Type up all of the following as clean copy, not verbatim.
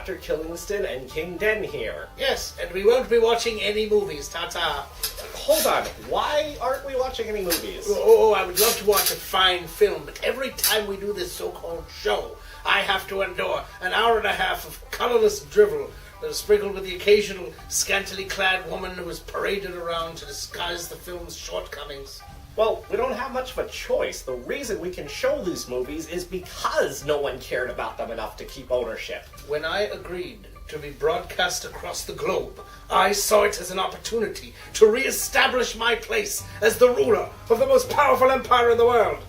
Dr. Killingston and King Den here. Yes, and we won't be watching any movies. Ta-ta. Hold on, why aren't we watching any movies? Oh, I would love to watch a fine film, but every time we do this so-called show, I have to endure an hour and a half of colorless drivel that is sprinkled with the occasional scantily clad woman who is paraded around to disguise the film's shortcomings. Well, we don't have much of a choice. The reason we can show these movies is because no one cared about them enough to keep ownership. When I agreed to be broadcast across the globe, I saw it as an opportunity to re-establish my place as the ruler of the most powerful empire in the world.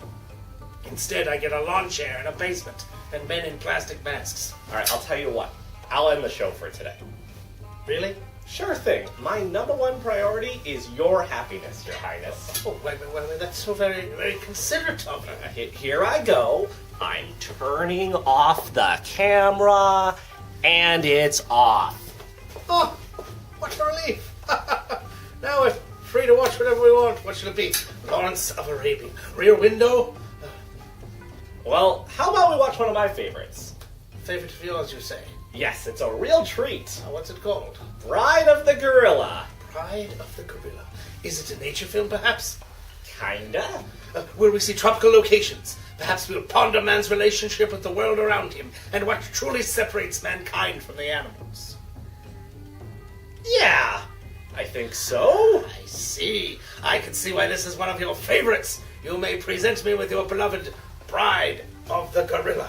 Instead, I get a lawn chair in a basement and men in plastic masks. All right, I'll tell you what. I'll end the show for today. Really? Sure thing. My #1 priority is your happiness, Your Highness. Oh, wait a minute. That's so very, very considerate of you. Here I go. I'm turning off the camera, and it's off. Oh, what a relief. Now we're free to watch whatever we want. What should it be? Lawrence of Arabia. Rear Window? Well, how about we watch one of my favorites? Favorite of yours, you say? Yes, it's a real treat. What's it called? Bride of the Gorilla. Bride of the Gorilla. Is it a nature film, perhaps? Kinda. Will we see tropical locations? Perhaps we'll ponder man's relationship with the world around him and what truly separates mankind from the animals. Yeah, I think so. I see. I can see why this is one of your favorites. You may present me with your beloved Bride of the Gorilla.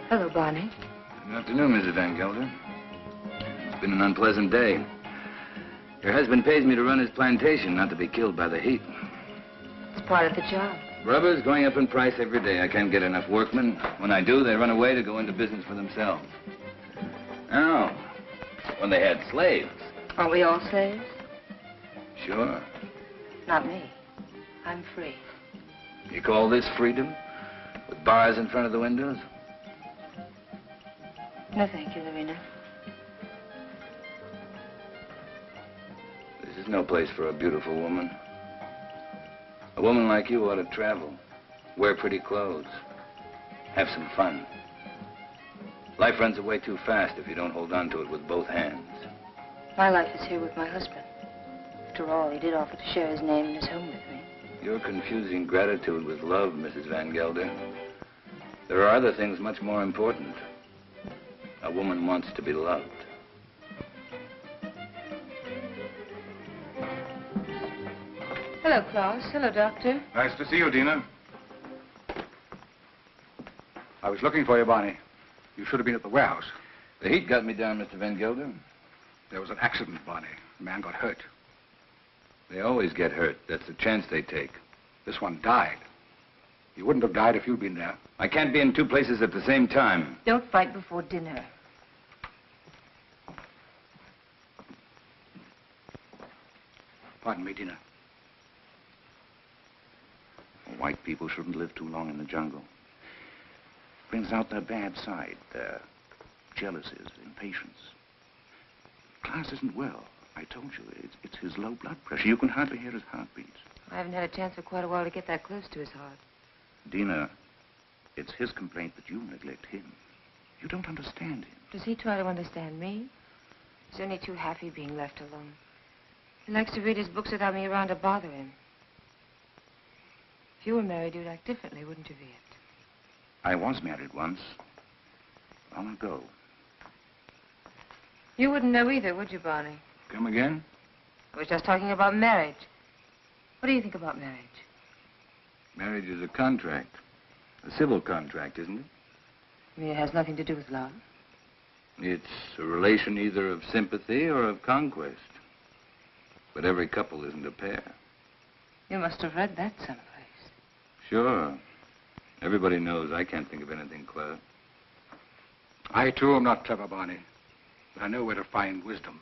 Hello, Barney. Good afternoon, Mrs. Van Gelder. It's been an unpleasant day. Your husband pays me to run his plantation, not to be killed by the heat. It's part of the job. Rubber's going up in price every day. I can't get enough workmen. When I do, they run away to go into business for themselves. Now, when they had slaves. Aren't we all slaves? Sure. Not me. I'm free. You call this freedom? With bars in front of the windows? No, thank you, Lorena. This is no place for a beautiful woman. A woman like you ought to travel, wear pretty clothes, have some fun. Life runs away too fast if you don't hold on to it with both hands. My life is here with my husband. After all, he did offer to share his name and his home with me. You're confusing gratitude with love, Mrs. Van Gelder. There are other things much more important. A woman wants to be loved. Hello, Klaus. Hello, Doctor. Nice to see you, Dina. I was looking for you, Barney. You should have been at the warehouse. The heat got me down, Mr. Van Gelder. There was an accident, Barney. A man got hurt. They always get hurt. That's the chance they take. This one died. He wouldn't have died if you'd been there. I can't be in two places at the same time. Don't fight before dinner. Pardon me, Dina. White people shouldn't live too long in the jungle. Brings out their bad side, their jealousies, impatience. Klaus isn't well. I told you, it's his low blood pressure. You can hardly hear his heartbeats. I haven't had a chance for quite a while to get that close to his heart. Dina, It's his complaint that you neglect him. You don't understand him. Does he try to understand me? He's only too happy being left alone. He likes to read his books without me around to bother him. If you were married, you'd act differently, wouldn't you, Viet? I was married once. Long ago. You wouldn't know either, would you, Barney? Come again? I was just talking about marriage. What do you think about marriage? Marriage is a contract. A civil contract, isn't it? You mean it has nothing to do with love? It's a relation either of sympathy or of conquest. But every couple isn't a pair. You must have read that someplace. Sure. Everybody knows I can't think of anything clever. I, too, am not clever, Barney. But I know where to find wisdom.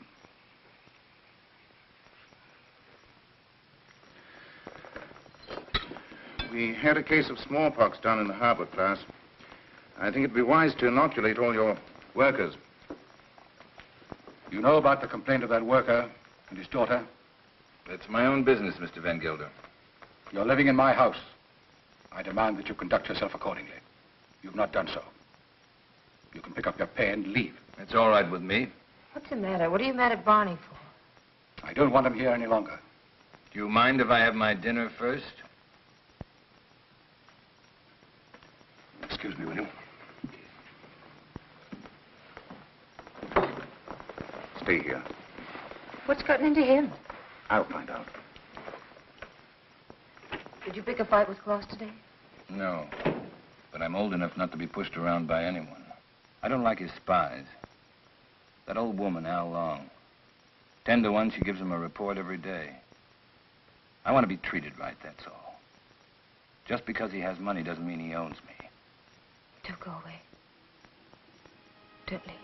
We had a case of smallpox down in the harbor, class. I think it'd be wise to inoculate all your workers. You know about the complaint of that worker and his daughter? It's my own business, Mr. Van Gelder. You're living in my house. I demand that you conduct yourself accordingly. You've not done so. You can pick up your pay and leave. It's all right with me. What's the matter? What are you mad at Barney for? I don't want him here any longer. Do you mind if I have my dinner first? Excuse me, will you? Stay here. What's gotten into him? I'll find out. Did you pick a fight with Claus today? No. But I'm old enough not to be pushed around by anyone. I don't like his spies. That old woman, Al Long. 10 to 1, she gives him a report every day. I want to be treated right, that's all. Just because he has money doesn't mean he owns me. Don't go away. Don't leave.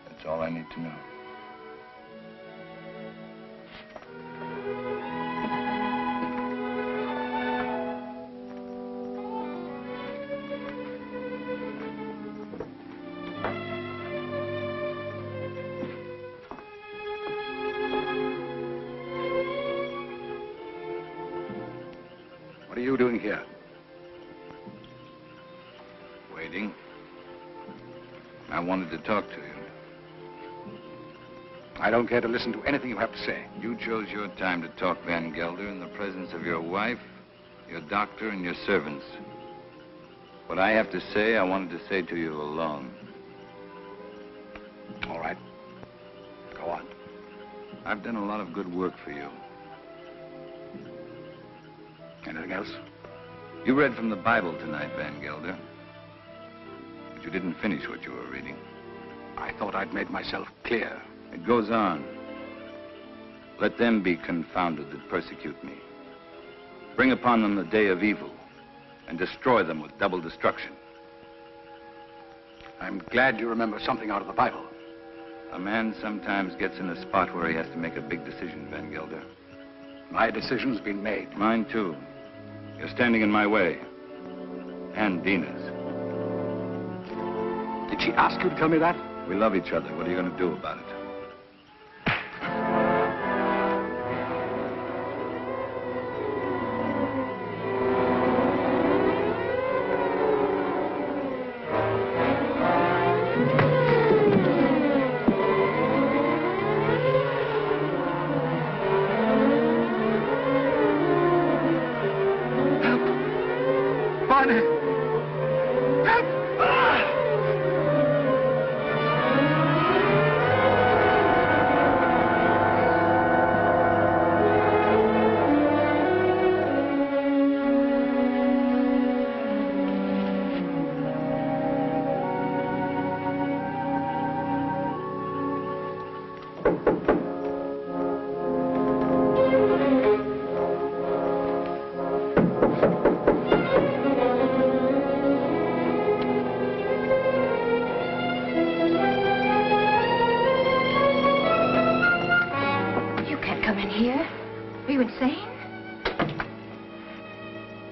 That's all I need to know. What are you doing here? Waiting. I wanted to talk to you. I don't care to listen to anything you have to say. You chose your time to talk, Van Gelder, in the presence of your wife, your doctor, and your servants. What I have to say, I wanted to say to you alone. All right. Go on. I've done a lot of good work for you. Anything else? You read from the Bible tonight, Van Gelder. But you didn't finish what you were reading. I thought I'd made myself clear. It goes on. Let them be confounded that persecute me. Bring upon them the day of evil, and destroy them with double destruction. I'm glad you remember something out of the Bible. A man sometimes gets in a spot where he has to make a big decision, Van Gelder. My decision's been made. Mine, too. You're standing in my way. And Dina's. Did she ask you to tell me that? We love each other. What are you going to do about it?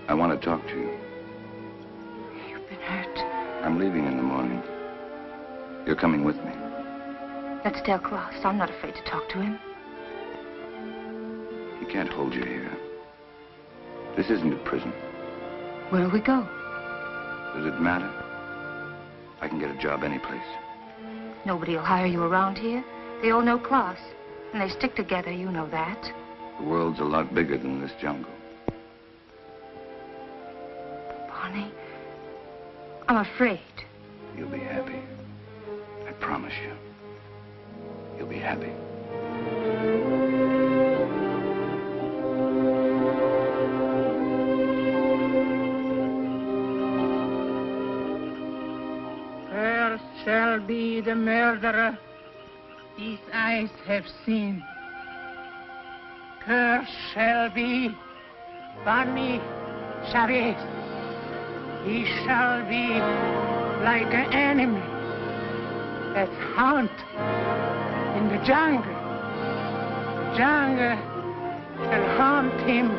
I want to talk to you. You've been hurt. I'm leaving in the morning. You're coming with me. Let's tell Klaus. I'm not afraid to talk to him. He can't hold you here. This isn't a prison. Where'll we go? Does it matter? I can get a job anyplace. Nobody will hire you around here. They all know class. And they stick together, you know that. The world's a lot bigger than this jungle. Barney, I'm afraid. You'll be happy. I promise you. You'll be happy. Where shall be the murderer these eyes have seen? Cursed shall be Barney Chavez. He shall be like an animal that haunt in the jungle. The jungle shall haunt him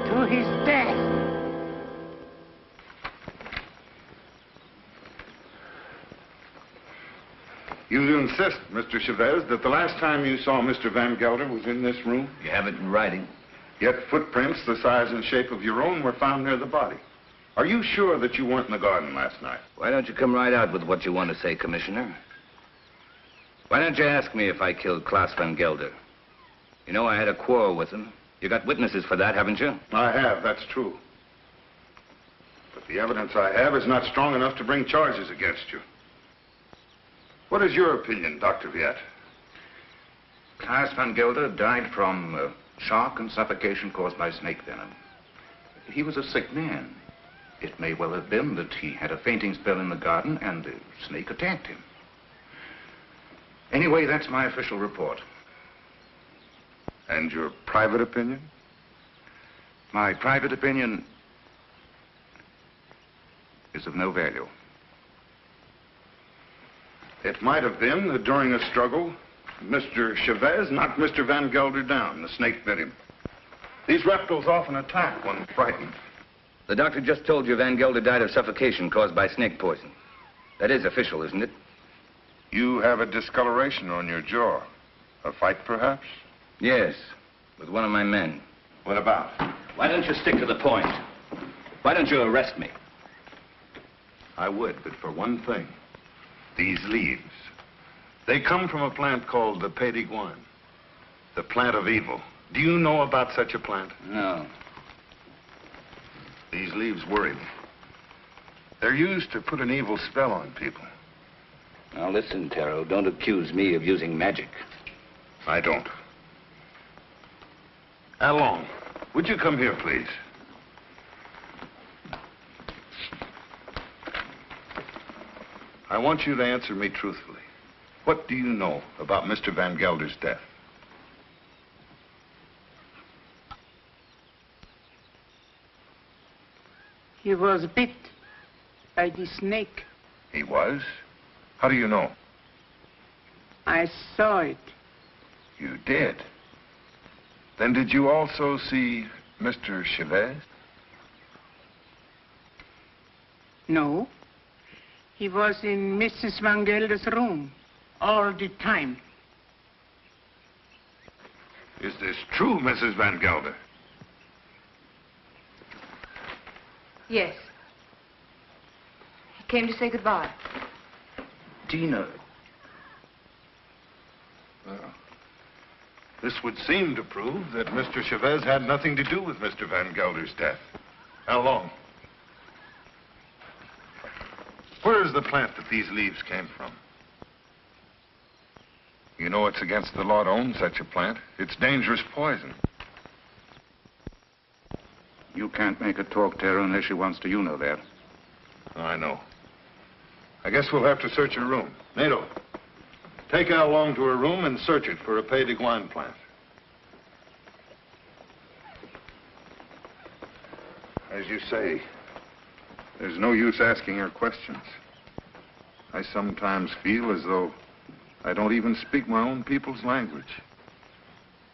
to his death. You insist, Mr. Chavez, that the last time you saw Mr. Van Gelder was in this room? You have it in writing. Yet footprints the size and shape of your own were found near the body. Are you sure that you weren't in the garden last night? Why don't you come right out with what you want to say, Commissioner? Why don't you ask me if I killed Klaus Van Gelder? You know I had a quarrel with him. You got witnesses for that, haven't you? I have, that's true. But the evidence I have is not strong enough to bring charges against you. What is your opinion, Dr. Viet? Klaus Van Gelder died from shock and suffocation caused by snake venom. He was a sick man. It may well have been that he had a fainting spell in the garden and the snake attacked him. Anyway, that's my official report. And your private opinion? My private opinion is of no value. It might have been that during a struggle, Mr. Chavez knocked Mr. Van Gelder down. The snake bit him. These reptiles often attack when frightened. The doctor just told you Van Gelder died of suffocation caused by snake poison. That is official, isn't it? You have a discoloration on your jaw. A fight, perhaps? Yes, with one of my men. What about? Why don't you stick to the point? Why don't you arrest me? I would, but for one thing. These leaves. They come from a plant called the Pays d'Iguane. The plant of evil. Do you know about such a plant? No. These leaves worry me. They're used to put an evil spell on people. Now listen, Taro, don't accuse me of using magic. I don't. Allons, would you come here, please? I want you to answer me truthfully. What do you know about Mr. Van Gelder's death? He was bit by the snake. He was? How do you know? I saw it. You did? Then did you also see Mr. Chavez? No. He was in Mrs. Van Gelder's room all the time. Is this true, Mrs. Van Gelder? Yes. He came to say goodbye. Tina. Well, this would seem to prove that Mr. Chavez had nothing to do with Mr. Van Gelder's death. How long? Where is the plant that these leaves came from? You know it's against the law to own such a plant. It's dangerous poison. You can't make her talk, Tara, unless she wants to. You know that. I know. I guess we'll have to search her room. Nato, take Al along to her room and search it for a Pays d'Iguane plant. As you say, there's no use asking her questions. I sometimes feel as though I don't even speak my own people's language.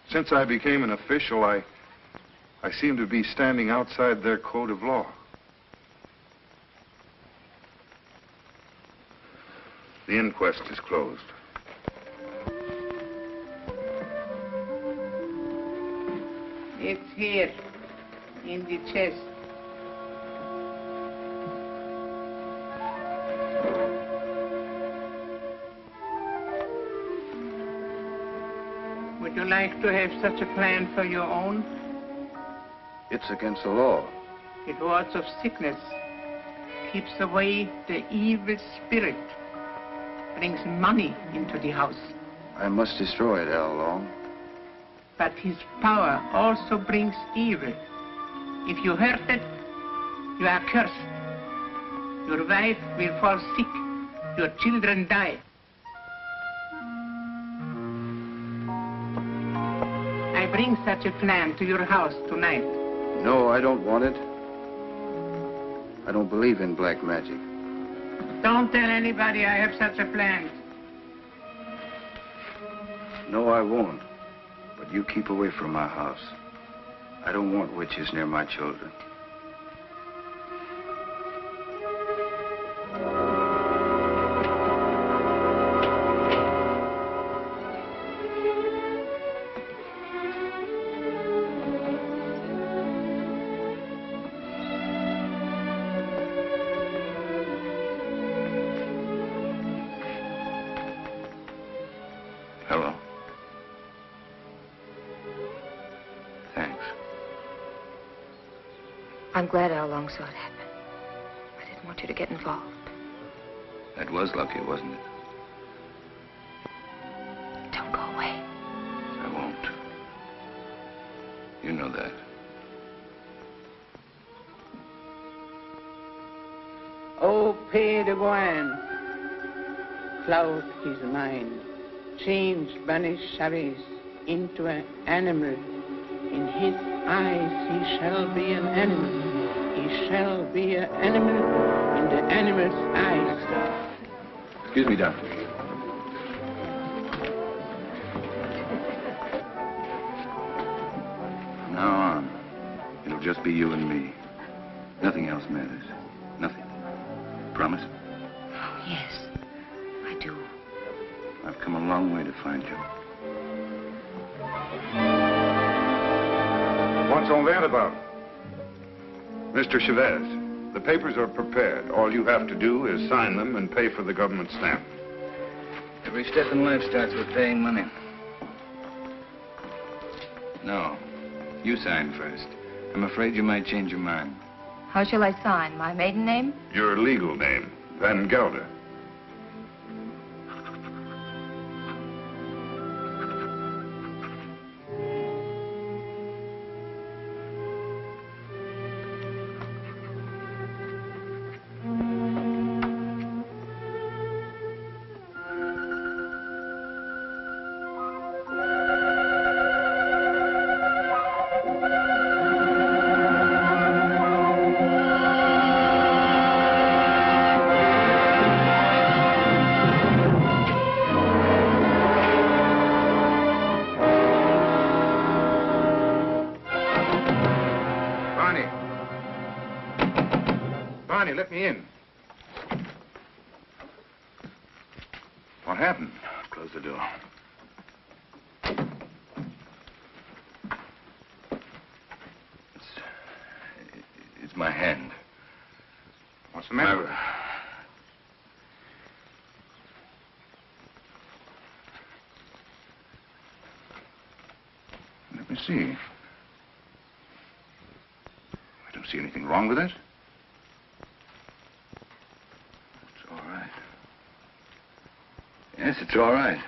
Since I became an official, I seem to be standing outside their code of law. The inquest is closed. It's here, in the chest. Would you like to have such a plan for your own? It's against the law. It wards off sickness, keeps away the evil spirit, brings money into the house. I must destroy it, Al Long. But his power also brings evil. If you hurt it, you are cursed. Your wife will fall sick. Your children die. I bring such a plan to your house tonight. No, I don't want it. I don't believe in black magic. Don't tell anybody I have such a plan. No, I won't. But you keep away from my house. I don't want witches near my children. Hello. Thanks. I'm glad Al Long saw it happen. I didn't want you to get involved. That was lucky, wasn't it? Don't go away. I won't. You know that. Oh, Père de Boine, cloud his mind, change banished Chavez into an animal. In his eyes he shall be an animal. He shall be an animal in the animal's eyes. Excuse me, Doctor. From now on, it'll just be you and me. Nothing else matters. Nothing. Promise? Oh, yes, I do. I've come a long way to find you. What's all that about? Mr. Chavez, the papers are prepared. All you have to do is sign them and pay for the government stamp. Every step in life starts with paying money. No, you sign first. I'm afraid you might change your mind. How shall I sign? My maiden name? Your legal name, Van Gelder. Let me in. What happened? Close the door. It's my hand. What's the matter? Let me see. I don't see anything wrong with it. It's all right. Yes, it's all right.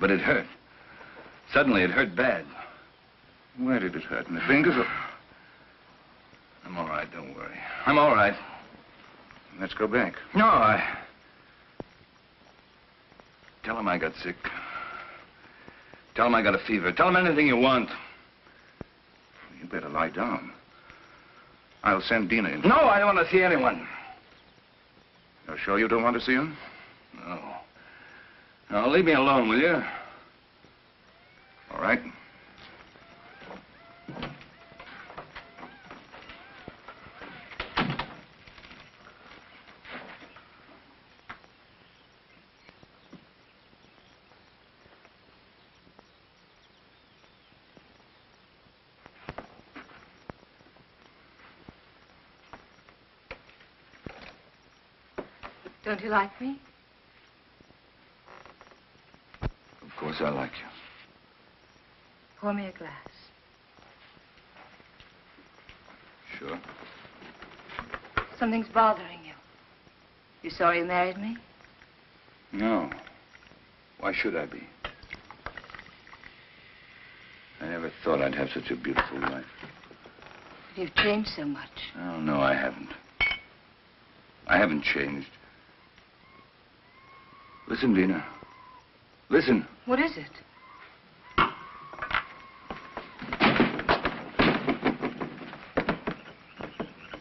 But it hurt. Suddenly, it hurt bad. Where did it hurt? In the fingers or... I'm all right, don't worry. I'm all right. Let's go back. No, Tell him I got sick. Tell him I got a fever. Tell him anything you want. You better lie down. I'll send Dina in. No, I don't want to see anyone. You're sure you don't want to see him? No. Now, leave me alone, will you? All right. Don't you like me? Of course I like you. Pour me a glass. Sure. Something's bothering you. You sorry you married me? No. Why should I be? I never thought I'd have such a beautiful wife. You've changed so much. Oh, no, I haven't. I haven't changed. Listen, Dina. Listen. What is it?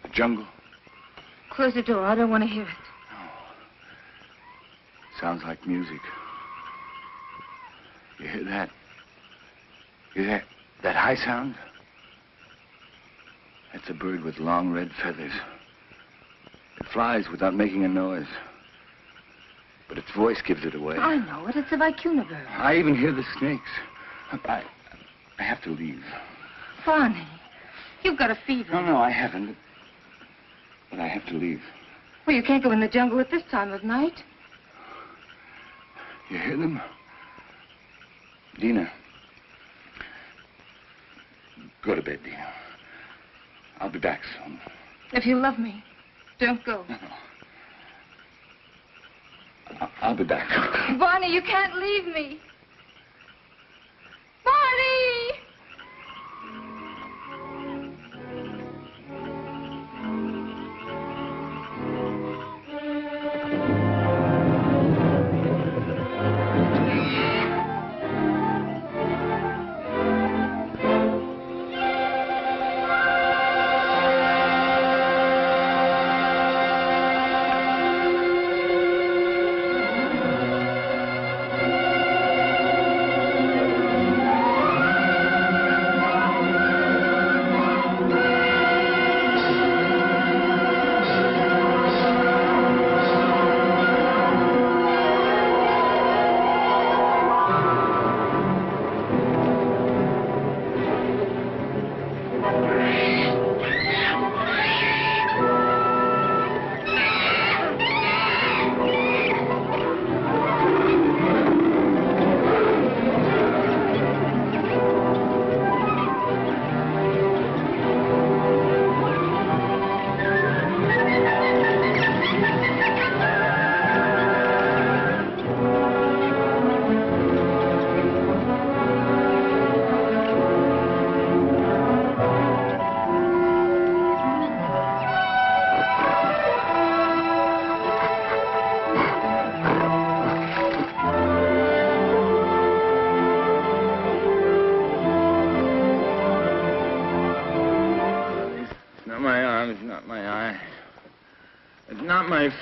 The jungle. Close the door. I don't want to hear it. Sounds like music. You hear that? You hear that high sound? That's a bird with long red feathers. It flies without making a noise. But its voice gives it away. I know it. It's a vicuna bird. I even hear the snakes. I have to leave. Barney, you've got a fever. No, I haven't. But I have to leave. Well, you can't go in the jungle at this time of night. You hear them? Dina. Go to bed, Dina. I'll be back soon. If you love me, don't go. No. I'll be back. Barney, you can't leave me. Barney!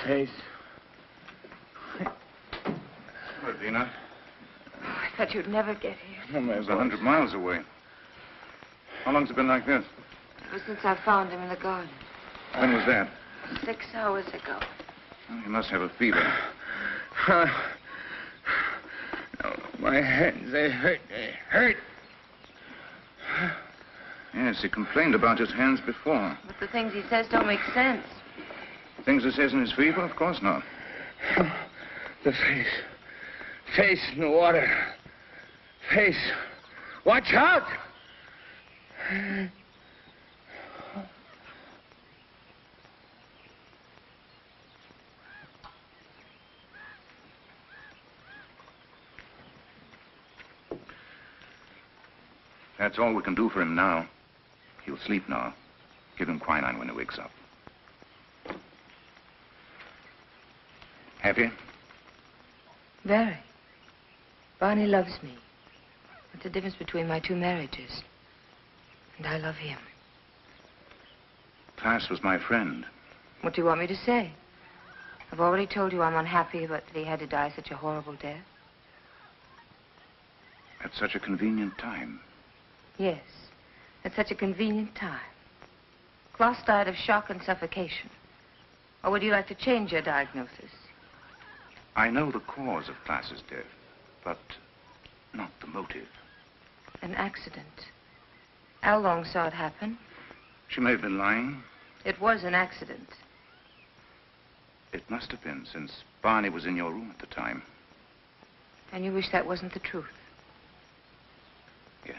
Face. What, Dina? I thought you'd never get here. It was 100 miles away. How long's it been like this? Ever since I found him in the garden. When was that? 6 hours ago. Well, he must have a fever. Oh, my hands, they hurt. They hurt. Yes, he complained about his hands before. But the things he says don't make sense. Things he says in his fever? Of course not. The face. Face in the water. Face. Watch out! That's all we can do for him now. He'll sleep now. Give him quinine when he wakes up. Happy? Very. Barney loves me. That's the difference between my 2 marriages. And I love him. Klaas was my friend. What do you want me to say? I've already told you I'm unhappy about that he had to die such a horrible death. At such a convenient time. Yes, at such a convenient time. Klaas died of shock and suffocation. Or would you like to change your diagnosis? I know the cause of Klaas's death, but not the motive. An accident. Al Long saw it happen. She may have been lying. It was an accident. It must have been, since Barney was in your room at the time. And you wish that wasn't the truth? Yes.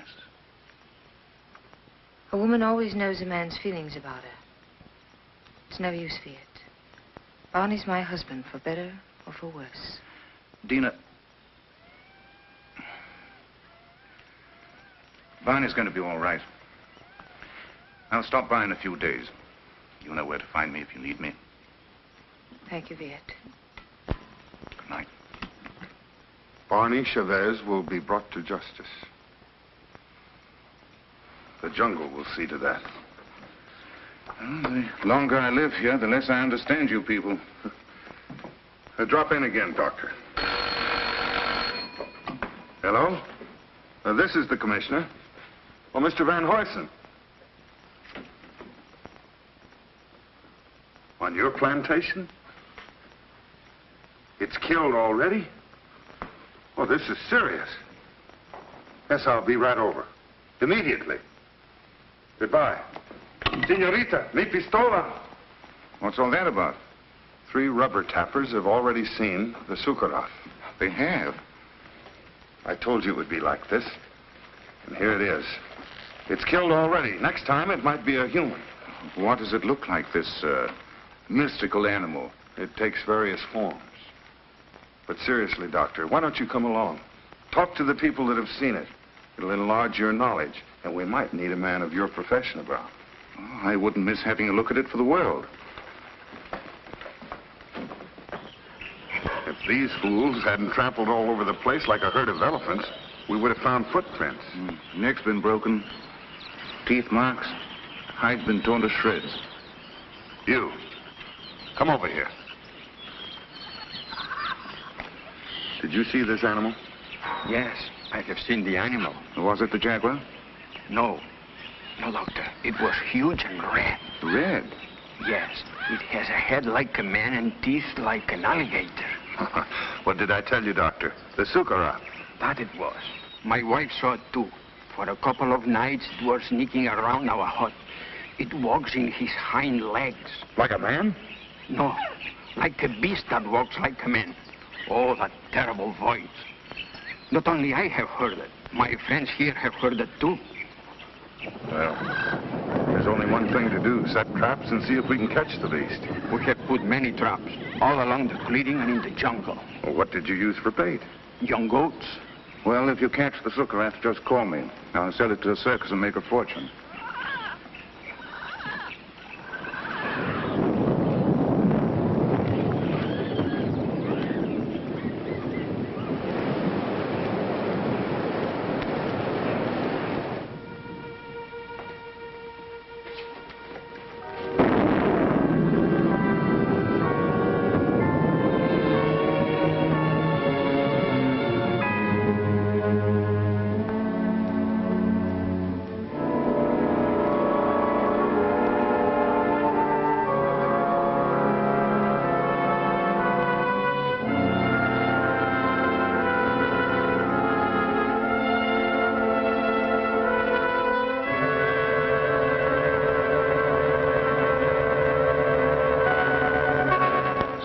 A woman always knows a man's feelings about her. It's no use, Viet. Barney's my husband, for better or for worse. Dina... Barney's going to be all right. I'll stop by in a few days. You'll know where to find me if you need me. Thank you, Viet. Good night. Barney Chavez will be brought to justice. The jungle will see to that. Well, the longer I live here, the less I understand you people. Drop in again, Doctor. Hello? This is the commissioner. Oh, Mr. Van Huysen. On your plantation? It's killed already? Oh, this is serious. Yes, I'll be right over. Immediately. Goodbye. Senorita, mi pistola. What's all that about? 3 rubber tappers have already seen the Sukharov. They have. I told you it would be like this. And here it is. It's killed already. Next time, it might be a human. What does it look like, this mystical animal? It takes various forms. But seriously, Doctor, why don't you come along? Talk to the people that have seen it. It'll enlarge your knowledge, and we might need a man of your profession about. Oh, I wouldn't miss having a look at it for the world. If these fools hadn't trampled all over the place like a herd of elephants, we would have found footprints. Neck's been broken, teeth marks, hide's been torn to shreds. You, come over here. Did you see this animal? Yes, I have seen the animal. Was it the jaguar? No. No, Doctor. It was huge and red. Red? Yes. It has a head like a man and teeth like an alligator. What did I tell you, Doctor? The Sukharov. That it was. My wife saw it too. For a couple of nights, it was sneaking around our hut. It walks in his hind legs. Like a man? No, like a beast that walks like a man. Oh, that terrible voice. Not only I have heard it, my friends here have heard it too. Well, there's only one thing to do. Set traps and see if we can catch the beast. We have put many traps, all along the clearing and in the jungle. Well, what did you use for bait? Young goats. Well, if you catch the Sukharov, just call me. I'll sell it to a circus and make a fortune.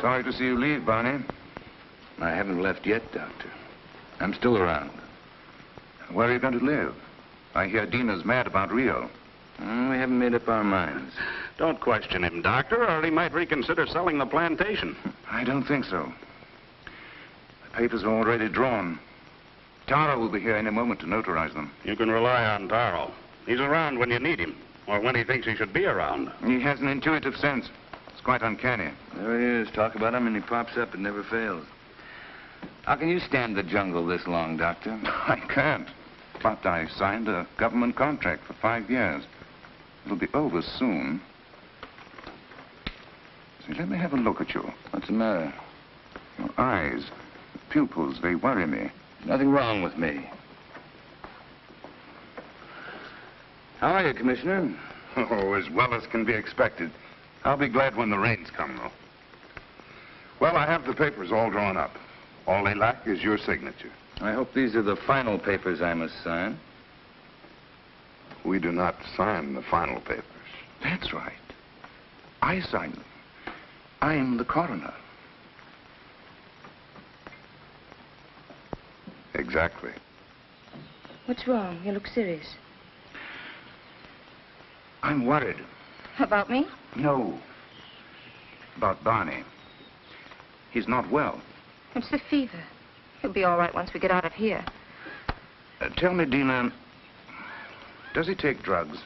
Sorry to see you leave, Barney. I haven't left yet, Doctor. I'm still around. Where are you going to live? I hear Dina's mad about Rio. We haven't made up our minds. Don't question him, Doctor, or he might reconsider selling the plantation. I don't think so. The papers are already drawn. Tara will be here any moment to notarize them. You can rely on Taro. He's around when you need him, or when he thinks he should be around. He has an intuitive sense. It's quite uncanny. There he is. Talk about him and he pops up. It never fails. How can you stand the jungle this long, Doctor? I can't. But I signed a government contract for 5 years. It'll be over soon. See, let me have a look at you. What's the matter? Your eyes, pupils, they worry me. Nothing wrong with me. How are you, Commissioner? Oh, as well as can be expected. I'll be glad when the rains come, though. Well, I have the papers all drawn up. All they lack is your signature. I hope these are the final papers I must sign. We do not sign the final papers. That's right. I signed them. I'm the coroner. Exactly. What's wrong? You look serious. I'm worried. About me? No. About Barney. He's not well. It's the fever. He'll be all right once we get out of here. Tell me, Dina, does he take drugs?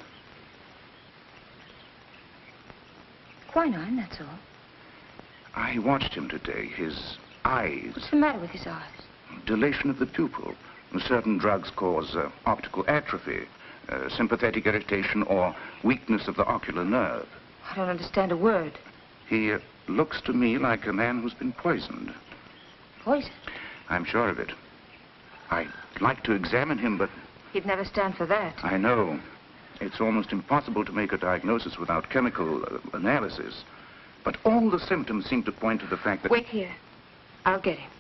Quinine, that's all. I watched him today. His eyes. What's the matter with his eyes? Dilation of the pupil. Certain drugs cause optical atrophy, sympathetic irritation, or weakness of the ocular nerve. I don't understand a word. He looks to me like a man who's been poisoned. Poison? I'm sure of it. I'd like to examine him, but... He'd never stand for that. I know. It's almost impossible to make a diagnosis without chemical analysis. But all the symptoms seem to point to the fact that... Wait here. I'll get him.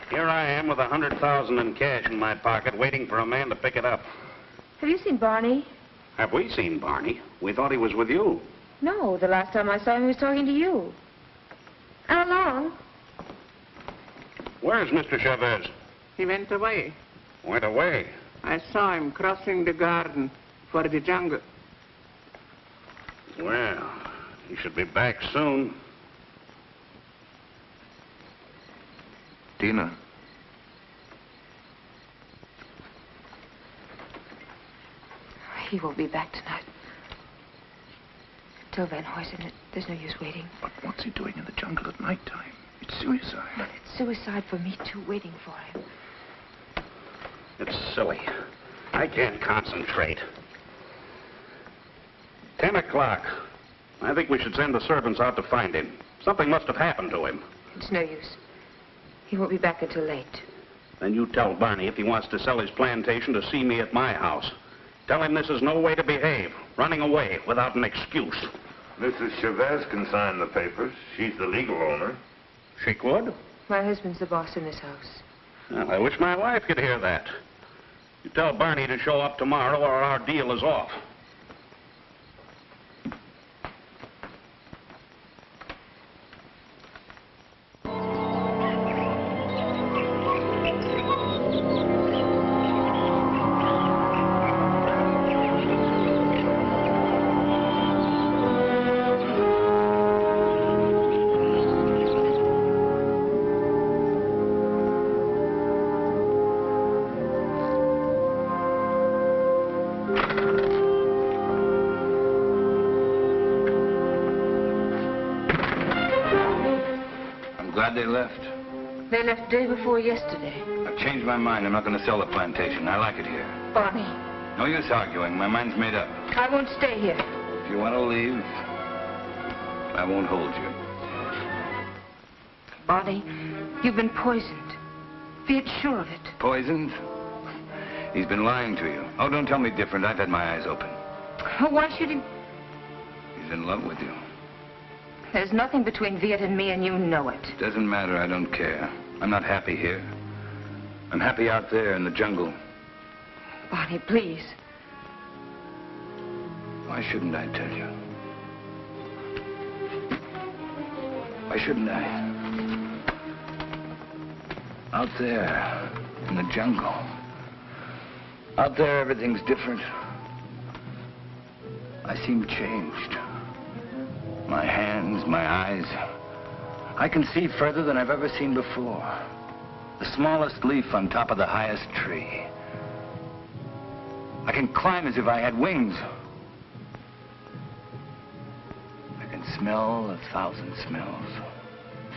Here I am with $100,000 in cash in my pocket, waiting for a man to pick it up. Have you seen Barney? Have we seen Barney? We thought he was with you. No, the last time I saw him, he was talking to you. How long? Where's Mr. Chavez? He went away. Went away. I saw him crossing the garden for the jungle. Well, he should be back soon. Dina. He won't be back tonight. Tell Van Huysen that there's no use waiting. But what's he doing in the jungle at nighttime? It's suicide. Look, it's suicide for me, too, waiting for him. It's silly. I can't concentrate. 10 o'clock. I think we should send the servants out to find him. Something must have happened to him. It's no use. He won't be back until late. Then you tell Barney if he wants to sell his plantation to see me at my house. Tell him this is no way to behave, running away without an excuse. Mrs. Chavez can sign the papers. She's the legal owner. She could? My husband's the boss in this house. Well, I wish my wife could hear that. You tell Barney to show up tomorrow or our deal is off. Glad they left. They left day before yesterday. I've changed my mind. I'm not going to sell the plantation. I like it here. Barney. No use arguing. My mind's made up. I won't stay here. If you want to leave, I won't hold you. Barney, you've been poisoned. Be sure of it. Poisoned? He's been lying to you. Oh, don't tell me different. I've had my eyes open. Why should he... He's in love with you. There's nothing between Viet and me, and you know it. Doesn't matter. I don't care. I'm not happy here. I'm happy out there in the jungle. Barney, please. Why shouldn't I tell you? Why shouldn't I? Out there in the jungle. Out there, everything's different. I seem changed. My hands, my eyes. I can see further than I've ever seen before. The smallest leaf on top of the highest tree. I can climb as if I had wings. I can smell 1,000 smells.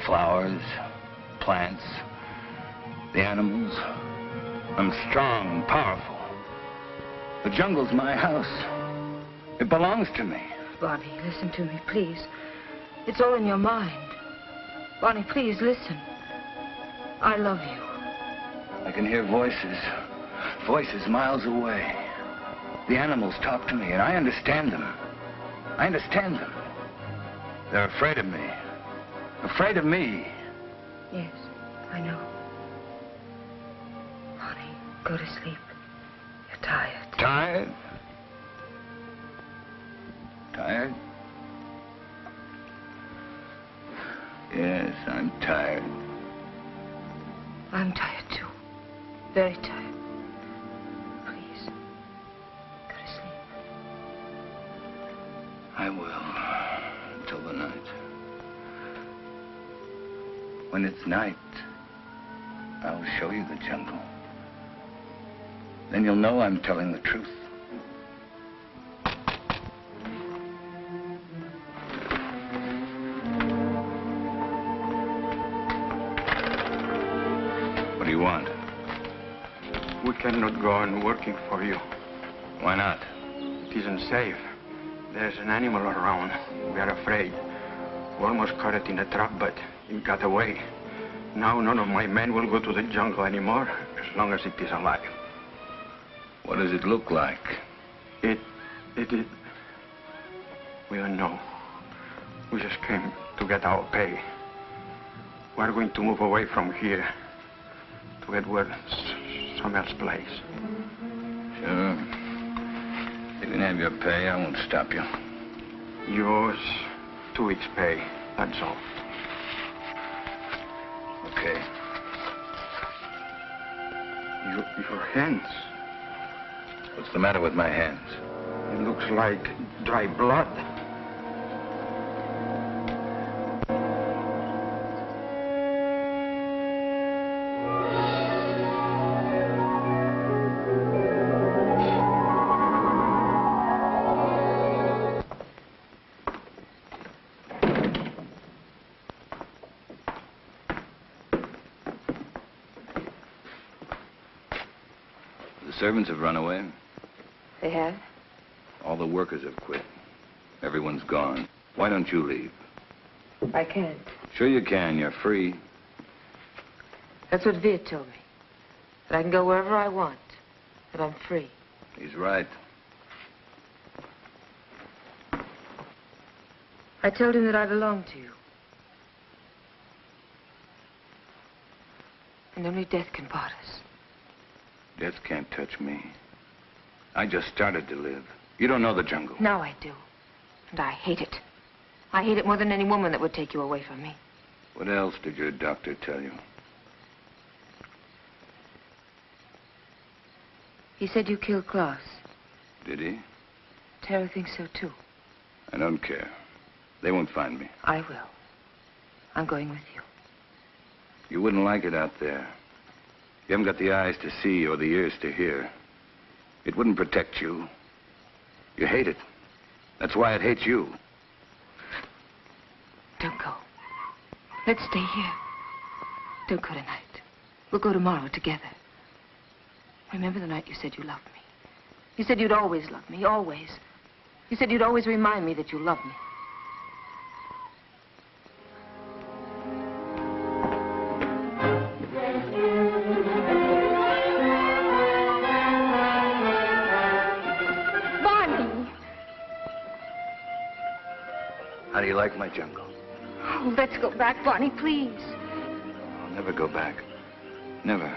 Flowers, plants, the animals. I'm strong and powerful. The jungle's my house. It belongs to me. Barney, listen to me, please. It's all in your mind. Barney, please, listen. I love you. I can hear voices. Voices miles away. The animals talk to me, and I understand them. I understand them. They're afraid of me. Afraid of me. Yes, I know. Go to sleep. You're tired. Tired? Tired? Yes, I'm tired. I'm tired, too. Very tired. Please, go to sleep. I will, until the night. When it's night, I'll show you the jungle. Then you'll know I'm telling the truth. What do you want? We cannot go on working for you. Why not? It isn't safe. There's an animal around. We are afraid. We almost caught it in a trap, but it got away. Now none of my men will go to the jungle anymore, as long as it is alive. What does it look like? It is... We don't know. We just came to get our pay. We're going to move away from here to get where some else place. Sure. You can have your pay. I won't stop you. Yours, 2 weeks' pay. That's all. Okay. Your hands. What's the matter with my hands? It looks like dry blood. The servants have run away. They have? All the workers have quit. Everyone's gone. Why don't you leave? I can't. Sure you can. You're free. That's what Viet told me. That I can go wherever I want. That I'm free. He's right. I told him that I belong to you. And only death can part us. Death can't touch me. I just started to live. You don't know the jungle. Now I do. And I hate it. I hate it more than any woman that would take you away from me. What else did your doctor tell you? He said you killed Klaus. Did he? Tara thinks so, too. I don't care. They won't find me. I will. I'm going with you. You wouldn't like it out there. You haven't got the eyes to see or the ears to hear. It wouldn't protect you. You hate it. That's why it hates you. Don't go. Let's stay here. Don't go tonight. We'll go tomorrow together. Remember the night you said you loved me? You said you'd always love me, always. You said you'd always remind me that you loved me. How do you like my jungle? Oh, let's go back, Barney, please. I'll never go back. Never.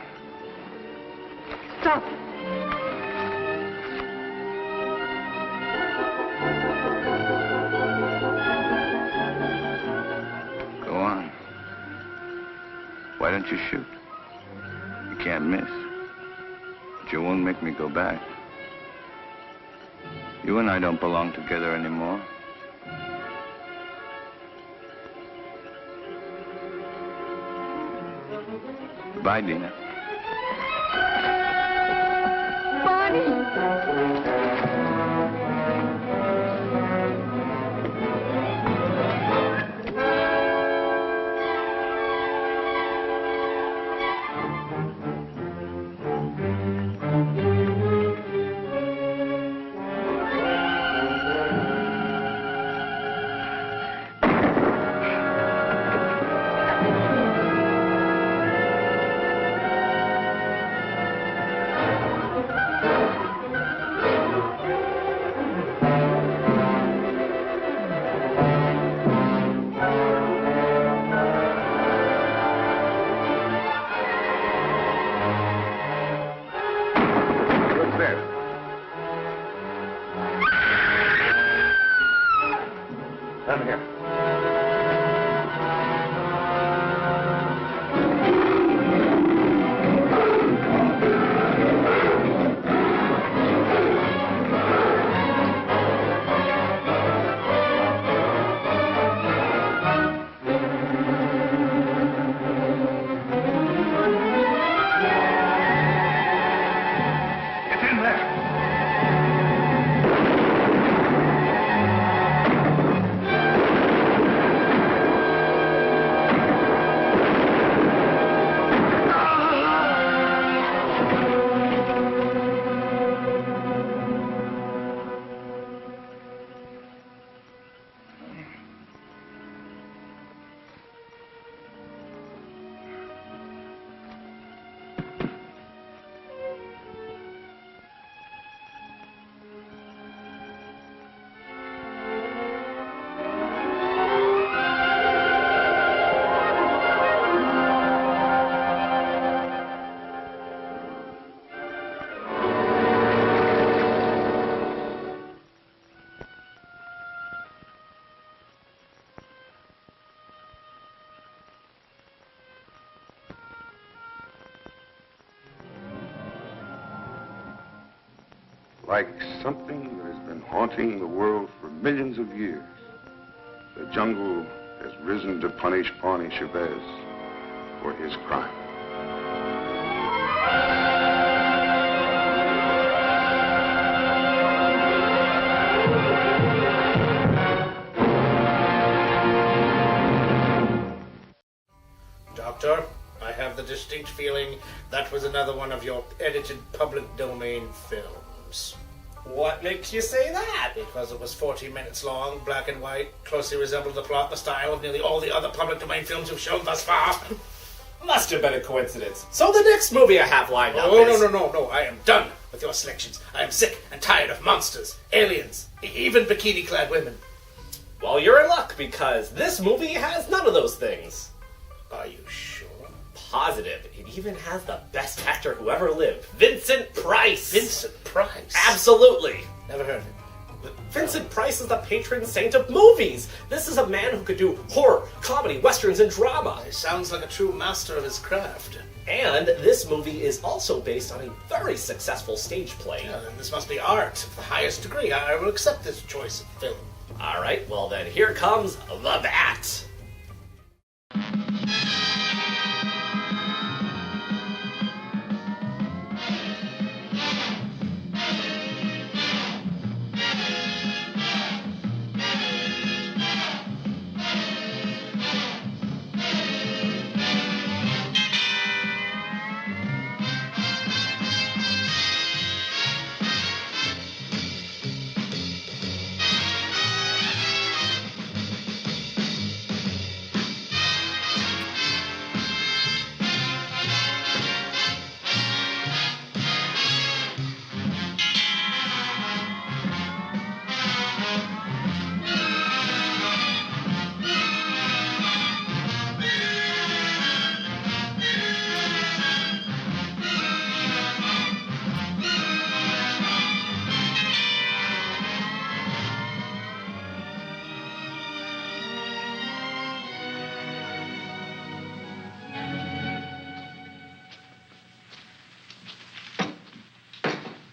Stop. Go on. Why don't you shoot? You can't miss. But you won't make me go back. You and I don't belong together anymore. Goodbye, Dina. Like something that has been haunting the world for millions of years, the jungle has risen to punish Pawnee Chavez for his crime. Doctor, I have the distinct feeling that was another one of your edited public domain films. What makes you say that? Because it was 40 minutes long, black and white, closely resembled the plot and the style of nearly all the other public domain films you've shown thus far. Must have been a coincidence. So the next movie I have lined up is... No. I am done with your selections. I am sick and tired of monsters, aliens, even bikini-clad women. Well, you're in luck, because this movie has none of those things. Are you sure? Positive. It even has the best actor who ever lived, Vincent Price. Vincent Price? Absolutely. Never heard of him. Vincent Price is the patron saint of movies. This is a man who could do horror, comedy, westerns, and drama. He sounds like a true master of his craft. And this movie is also based on a very successful stage play. Yeah, then this must be art of the highest degree. I will accept this choice of film. All right, well then, here comes The Bat.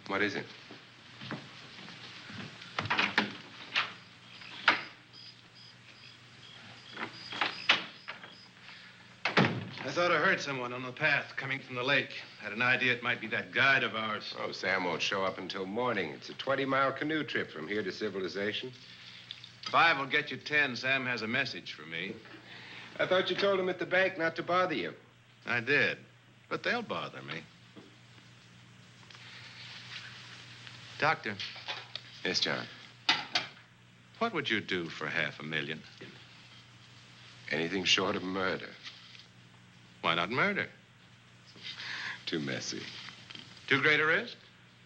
What is it? I thought I heard someone on the path coming from the lake. Had an idea it might be that guide of ours. Oh, Sam won't show up until morning. It's a 20-mile canoe trip from here to civilization. 5 will get you 10. Sam has a message for me. I thought you told him at the bank not to bother you. I did, but they'll bother me. Doctor. Yes, John. What would you do for $500,000? Anything short of murder. Why not murder? Too messy. Too great a risk?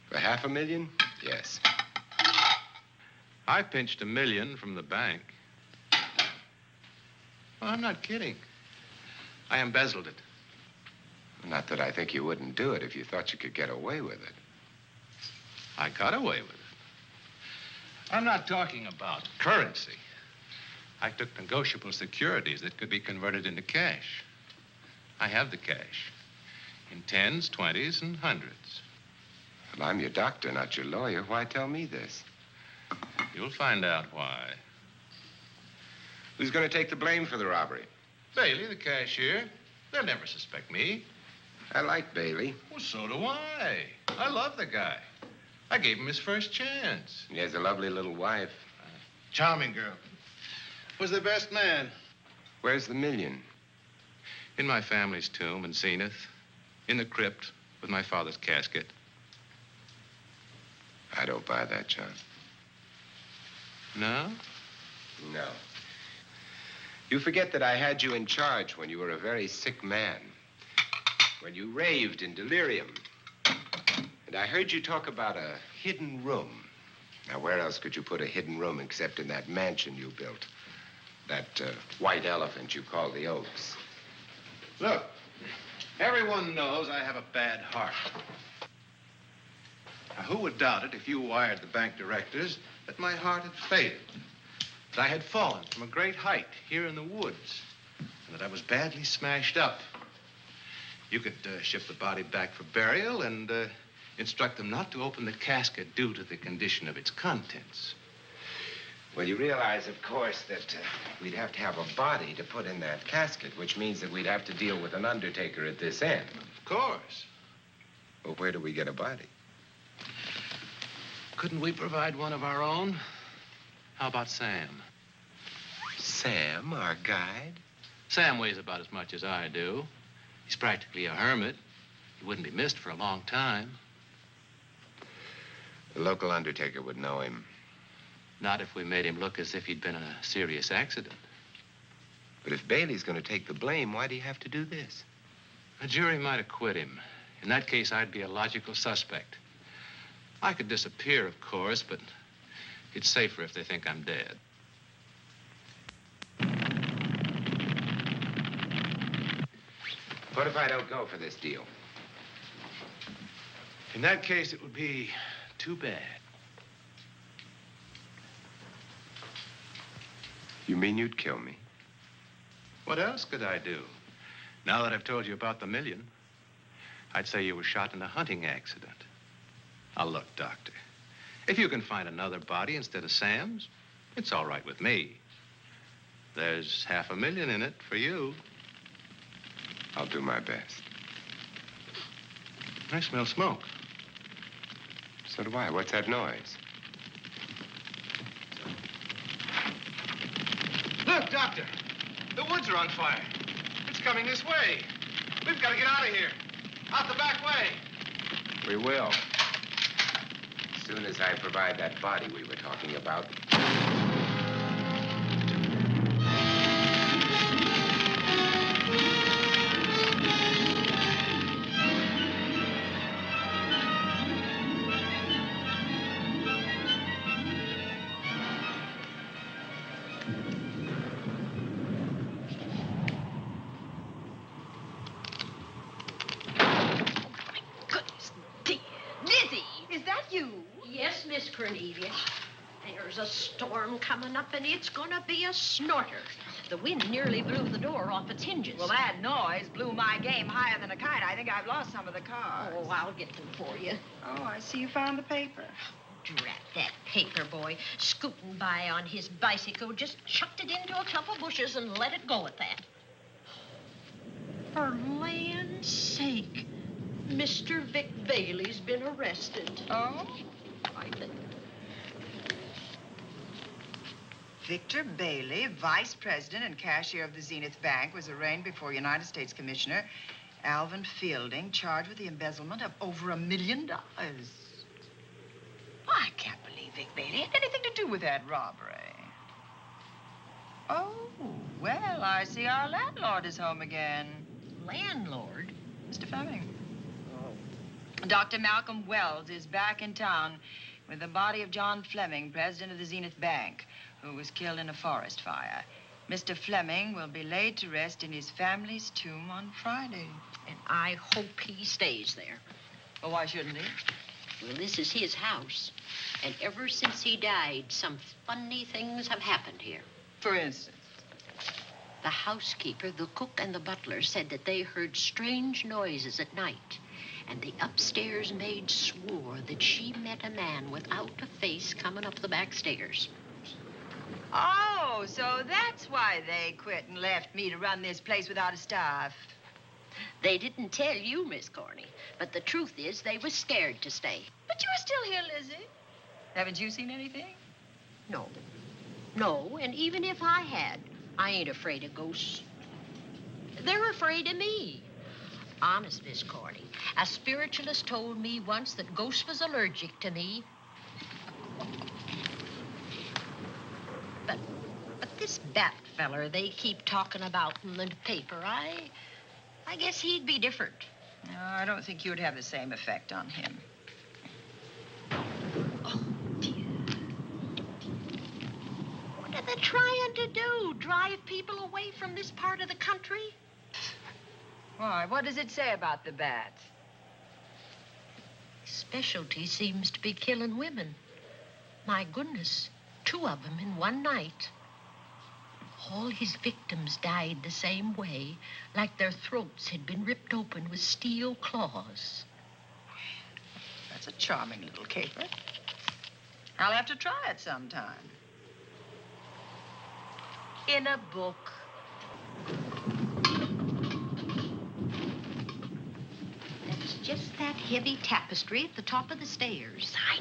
For $500,000? Yes. I pinched $1 million from the bank. Well, I'm not kidding. I embezzled it. Not that I think you wouldn't do it if you thought you could get away with it. I got away with it. I'm not talking about currency. I took negotiable securities that could be converted into cash. I have the cash. In 10s, 20s, and 100s. Well, I'm your doctor, not your lawyer. Why tell me this? You'll find out why. Who's going to take the blame for the robbery? Bailey, the cashier. They'll never suspect me. I like Bailey. Well, so do I. I love the guy. I gave him his first chance. He has a lovely little wife. Charming girl. Was the best man. Where's the $1 million? In my family's tomb in Zenith. In the crypt with my father's casket. I don't buy that, John. No? No. You forget that I had you in charge when you were a very sick man. When you raved in delirium. And I heard you talk about a hidden room. Now, where else could you put a hidden room except in that mansion you built? That white elephant you call the Oaks. Look, everyone knows I have a bad heart. Now, who would doubt it if you wired the bank directors that my heart had failed? That I had fallen from a great height here in the woods. And that I was badly smashed up. You could ship the body back for burial and instruct them not to open the casket due to the condition of its contents. Well, you realize, of course, that we'd have to have a body to put in that casket, which means that we'd have to deal with an undertaker at this end. Of course. Well, where do we get a body? Couldn't we provide one of our own? How about Sam? Sam, our guide? Sam weighs about as much as I do. He's practically a hermit. He wouldn't be missed for a long time. The local undertaker would know him. Not if we made him look as if he'd been in a serious accident. But if Bailey's going to take the blame, why'd he have to do this? A jury might acquit him. In that case, I'd be a logical suspect. I could disappear, of course, but it's safer if they think I'm dead. What if I don't go for this deal? In that case, it would be too bad. You mean you'd kill me? What else could I do? Now that I've told you about the $1 million, I'd say you were shot in a hunting accident. Now, look, Doctor, if you can find another body instead of Sam's, it's all right with me. There's $500,000 in it for you. I'll do my best. I smell smoke. So do I. What's that noise? Look, Doctor, the woods are on fire. It's coming this way. We've got to get out of here. Out the back way. We will. As soon as I provide that body we were talking about. Yes, Miss Cornelia. There's a storm coming up, and it's gonna be a snorter. The wind nearly blew the door off its hinges. Well, that noise blew my game higher than a kite. I think I've lost some of the cars. Oh, I'll get them for you. Oh, I see you found the paper. Drat that paper boy. Scooting by on his bicycle, just chucked it into a clump of bushes and let it go at that. For land's sake, Mr. Vic Bailey's been arrested. Oh? I think. Victor Bailey, vice president and cashier of the Zenith Bank, was arraigned before United States Commissioner Alvin Fielding, charged with the embezzlement of over $1 million. I can't believe Vic Bailey had anything to do with that robbery. Oh, well, I see our landlord is home again. Landlord? Mr. Fleming. Oh. Dr. Malcolm Wells is back in town with the body of John Fleming, president of the Zenith Bank, who was killed in a forest fire. Mr. Fleming will be laid to rest in his family's tomb on Friday. And I hope he stays there. Well, why shouldn't he? Well, this is his house. And ever since he died, some funny things have happened here. For instance? The housekeeper, the cook, and the butler said that they heard strange noises at night. And the upstairs maid swore that she met a man without a face coming up the back stairs. Oh, so that's why they quit and left me to run this place without a staff. They didn't tell you, Miss Corney, but the truth is they was scared to stay. But you're still here, Lizzie. Haven't you seen anything? No. No, and even if I had, I ain't afraid of ghosts. They're afraid of me. Honest, Miss Corney, a spiritualist told me once that ghosts was allergic to me. But this Bat feller they keep talking about in the paper, I guess he'd be different. No, I don't think you'd have the same effect on him. Oh, dear. What are they trying to do? Drive people away from this part of the country? Why, what does it say about the Bat? His specialty seems to be killing women. My goodness, 2 of them in one night. All his victims died the same way, like their throats had been ripped open with steel claws. That's a charming little caper. I'll have to try it sometime. In a book. That's just that heavy tapestry at the top of the stairs. I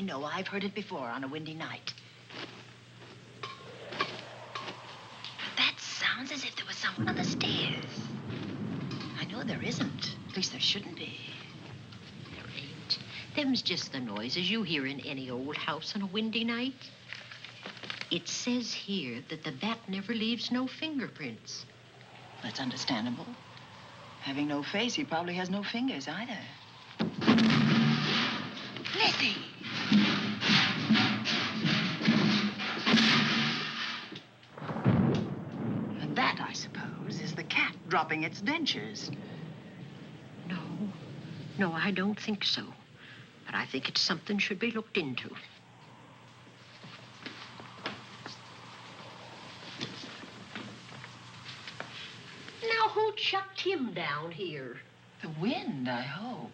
know. I've heard it before on a windy night. That sounds as if there was someone on the stairs. I know there isn't. At least there shouldn't be. There ain't. Them's just the noises you hear in any old house on a windy night. It says here that the Bat never leaves no fingerprints. That's understandable. Having no face, he probably has no fingers either. Lizzie! And that, I suppose, is the cat dropping its dentures. No, I don't think so. But I think it's something should be looked into. Now, who chucked him down here? The wind, I hope.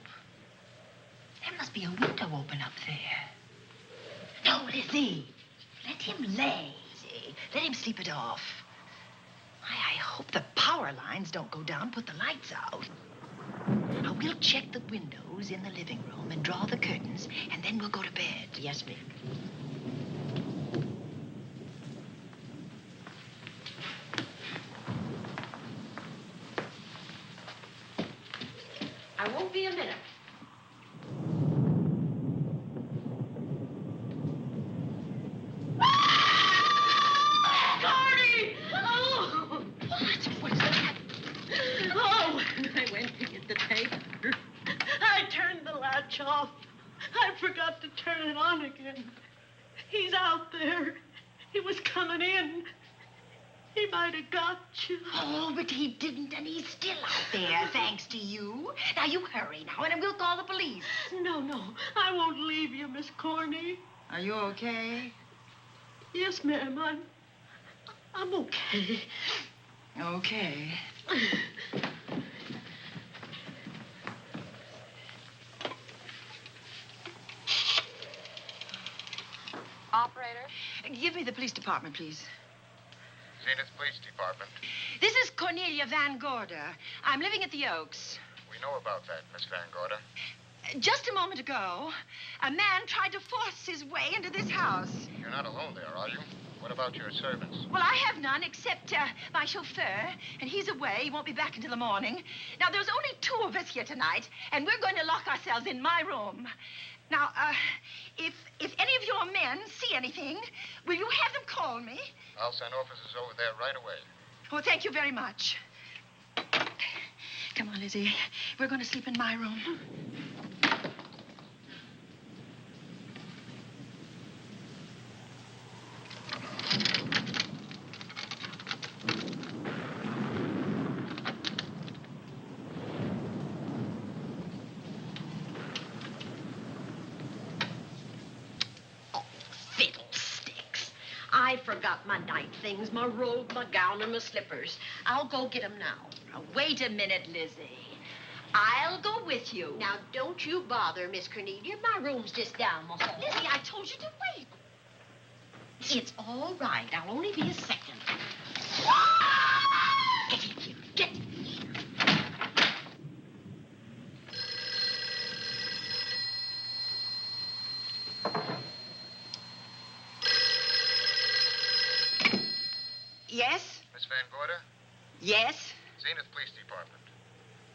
There must be a window open up there. No, Lizzie. Let him lay. Let him sleep it off. I hope the power lines don't go down, put the lights out. Now, we'll check the windows in the living room and draw the curtains, and then we'll go to bed. Yes, ma'am. I won't be a minute. Gordy! Oh! What's that? Oh, I went to get the tape. I turned the latch off. I forgot to turn it on again. He's out there. He was coming in. He might have got you. Oh, but he didn't, and he's still out there, thanks to you. Now, you hurry now, and we'll call the police. No, I won't leave you, Miss Corney. Are you okay? Yes, ma'am, I'm okay. Okay. Operator? Give me the police department, please. Zenith Police Department. This is Cornelia Van Gorder. I'm living at the Oaks. We know about that, Miss Van Gorder. Just a moment ago, a man tried to force his way into this house. You're not alone there, are you? What about your servants? Well, I have none except my chauffeur, and he's away. He won't be back until the morning. Now, there's only 2 of us here tonight, and we're going to lock ourselves in my room. Now, if any of your men see anything, will you have them call me? I'll send officers over there right away. Oh, thank you very much. Come on, Lizzie. We're going to sleep in my room. I forgot forgot my night things, my robe, my gown, and my slippers. I'll go get them now. Now, wait a minute, Lizzie. I'll go with you. Now, don't you bother, Miss Cornelia. My room's just down the hall. Lizzie, I told you to wait. It's all right. I'll only be a second. Get in here. Get in here. Yes? Miss Van Gorder? Yes? Zenith Police Department.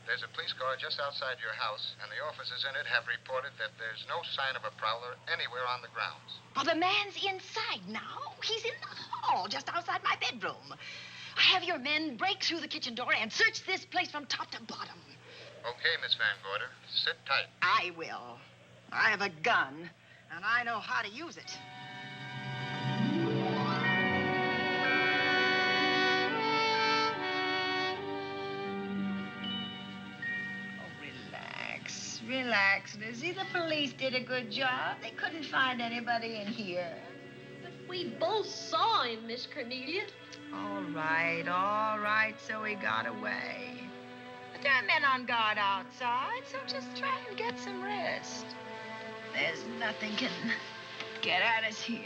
There's a police car just outside your house, and the officers in it have reported that there's no sign of a prowler anywhere on the grounds. Well, the man's inside now. He's in the hall, just outside my bedroom. Have your men break through the kitchen door and search this place from top to bottom. Okay, Miss Van Gorder. Sit tight. I will. I have a gun, and I know how to use it. Relax, Lizzie. The police did a good job. They couldn't find anybody in here. But we both saw him, Miss Cornelia. All right. So he got away. But there are men on guard outside, so just try and get some rest. There's nothing can get at us here.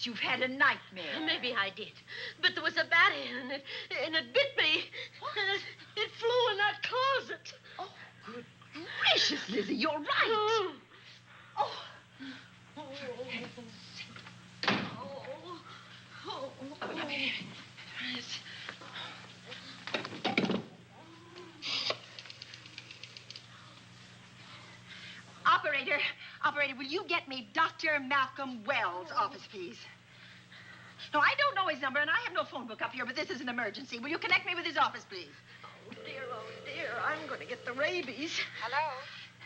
You've had a nightmare. Maybe I did. But there was a bat in it, and it bit me. And it flew in that closet. Oh, good gracious, Lizzie, you're right. Operator, will you get me Dr. Malcolm Wells' office, please? No, I don't know his number, and I have no phone book up here, but this is an emergency. Will you connect me with his office, please? Oh, dear, I'm going to get the rabies. Hello?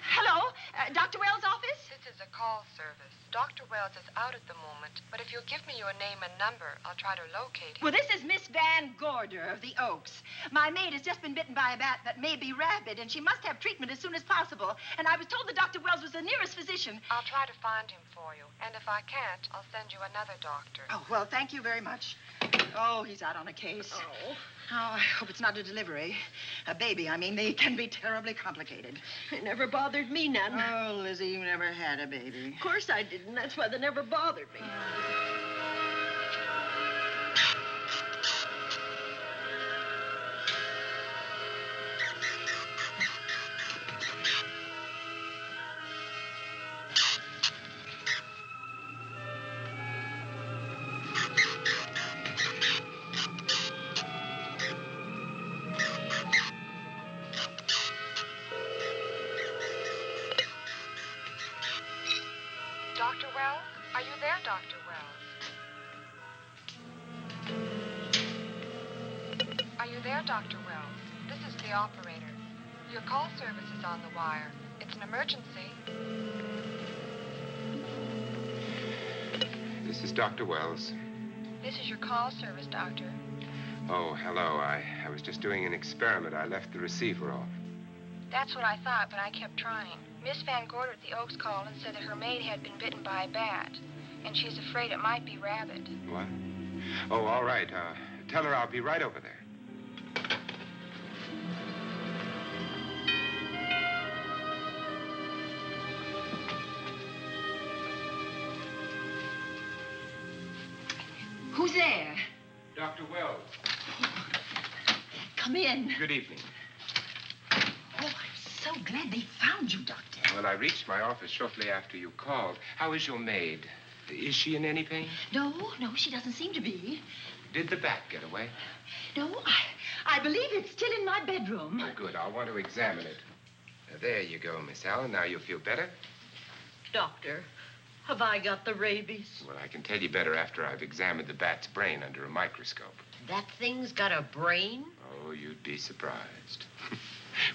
Hello? Dr. Wells' office? This is a call service. Dr. Wells is out at the moment, but if you'll give me your name and number, I'll try to locate him. Well, this is Miss Van Gorder of the Oaks. My maid has just been bitten by a bat that may be rabid, and she must have treatment as soon as possible. And I was told that Dr. Wells was the nearest physician. I'll try to find him for you, and if I can't, I'll send you another doctor. Oh, well, thank you very much. Oh, he's out on a case. Oh, I hope it's not a delivery. A baby, I mean. They can be terribly complicated. It never bothered me none. Oh, Lizzie, you never had a baby. Of course I didn't. That's why they never bothered me. Dr. Wells? Are you there, Dr. Wells? Are you there, Dr. Wells? This is the operator. Your call service is on the wire. It's an emergency. This is Dr. Wells. This is your call service, Doctor. Oh, hello. I was just doing an experiment. I left the receiver off. That's what I thought, but I kept trying. Miss Van Gorder at the Oaks called and said that her maid had been bitten by a bat, and she's afraid it might be rabid. What? Oh, all right. Tell her I'll be right over there. Who's there? Dr. Wells. Come in. Good evening. Oh, I'm so glad they found you, Doctor. Well, I reached my office shortly after you called. How is your maid? Is she in any pain? No, she doesn't seem to be. Did the bat get away? No, I believe it's still in my bedroom. Oh, good. I'll want to examine it. There you go, Miss Allen. Now you'll feel better. Doctor, Have I got the rabies? Well, I can tell you better after I've examined the bat's brain under a microscope. That thing's got a brain? Oh, you'd be surprised.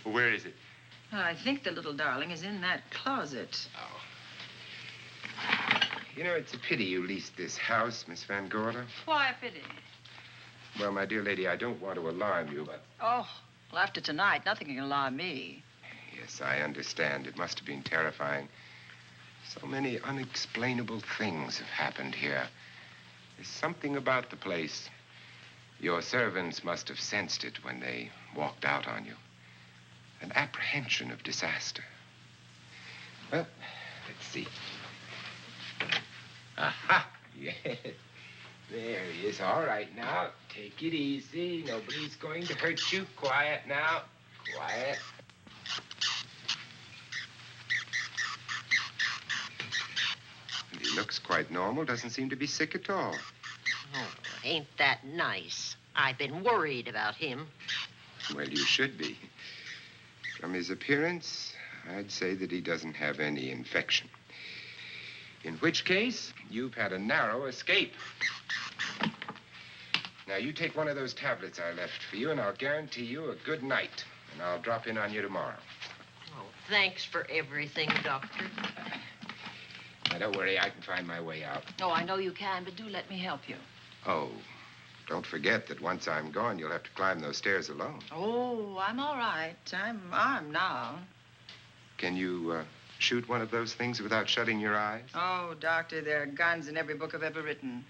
Well, where is it? I think the little darling is in that closet. You know, it's a pity you leased this house, Miss Van Gorder. Why a pity? Well, my dear lady, I don't want to alarm you, but... Oh, well, after tonight, nothing can alarm me. Yes, I understand. It must have been terrifying. So many unexplainable things have happened here. There's something about the place. Your servants must have sensed it when they walked out on you. An apprehension of disaster. Well, let's see. Aha! Yes. There he is. All right, now. Take it easy. Nobody's going to hurt you. Quiet now. Quiet. And he looks quite normal. Doesn't seem to be sick at all. Oh, ain't that nice? I've been worried about him. Well, you should be. From his appearance, I'd say that he doesn't have any infection. In which case, you've had a narrow escape. Now, you take one of those tablets I left for you, and I'll guarantee you a good night. And I'll drop in on you tomorrow. Oh, thanks for everything, Doctor. Now, don't worry. I can find my way out. Oh, I know you can, but do let me help you. Oh, don't forget that once I'm gone, you'll have to climb those stairs alone. Oh, I'm all right. I'm armed now. Can you shoot one of those things without shutting your eyes? Oh, Doctor, there are guns in every book I've ever written.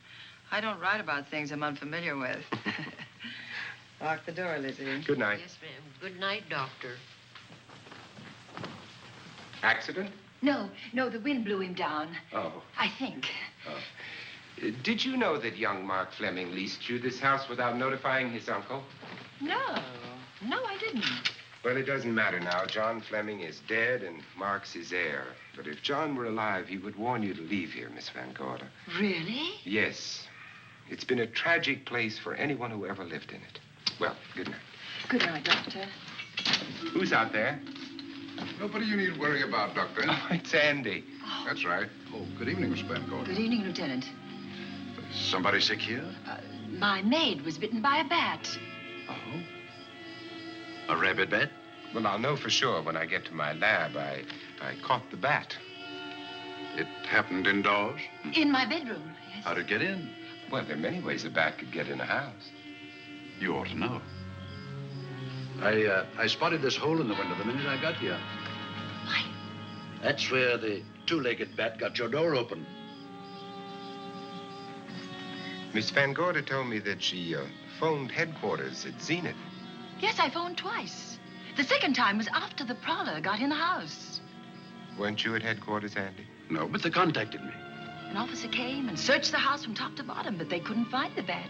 I don't write about things I'm unfamiliar with. Lock the door, Lizzie. Good night. Yes, ma'am. Good night, Doctor. Accident? No, the wind blew him down. Oh. I think. Oh. Did you know that young Mark Fleming leased you this house without notifying his uncle? No, I didn't. Well, it doesn't matter now. John Fleming is dead, and Mark's his heir. But if John were alive, he would warn you to leave here, Miss Van Gorder. Really? Yes. It's been a tragic place for anyone who ever lived in it. Well, good night. Good night, Doctor. Who's out there? Nobody you need worry about, Doctor. Oh, it's Andy. That's right. Oh, good evening, Miss Van Gorder. Good evening, Lieutenant. Somebody sick here? My maid was bitten by a bat. A rabid bat? Well, I'll know for sure when I get to my lab. I caught the bat. It happened indoors? In my bedroom, yes. How'd it get in? Well, there are many ways a bat could get in a house. You ought to know. I spotted this hole in the window the minute I got here. Why? That's where the two-legged bat got your door open. Miss Van Gorder told me that she phoned headquarters at Zenith. Yes, I phoned twice. The second time was after the prowler got in the house. Weren't you at headquarters, Andy? No, but they contacted me. An officer came and searched the house from top to bottom, but they couldn't find the bat.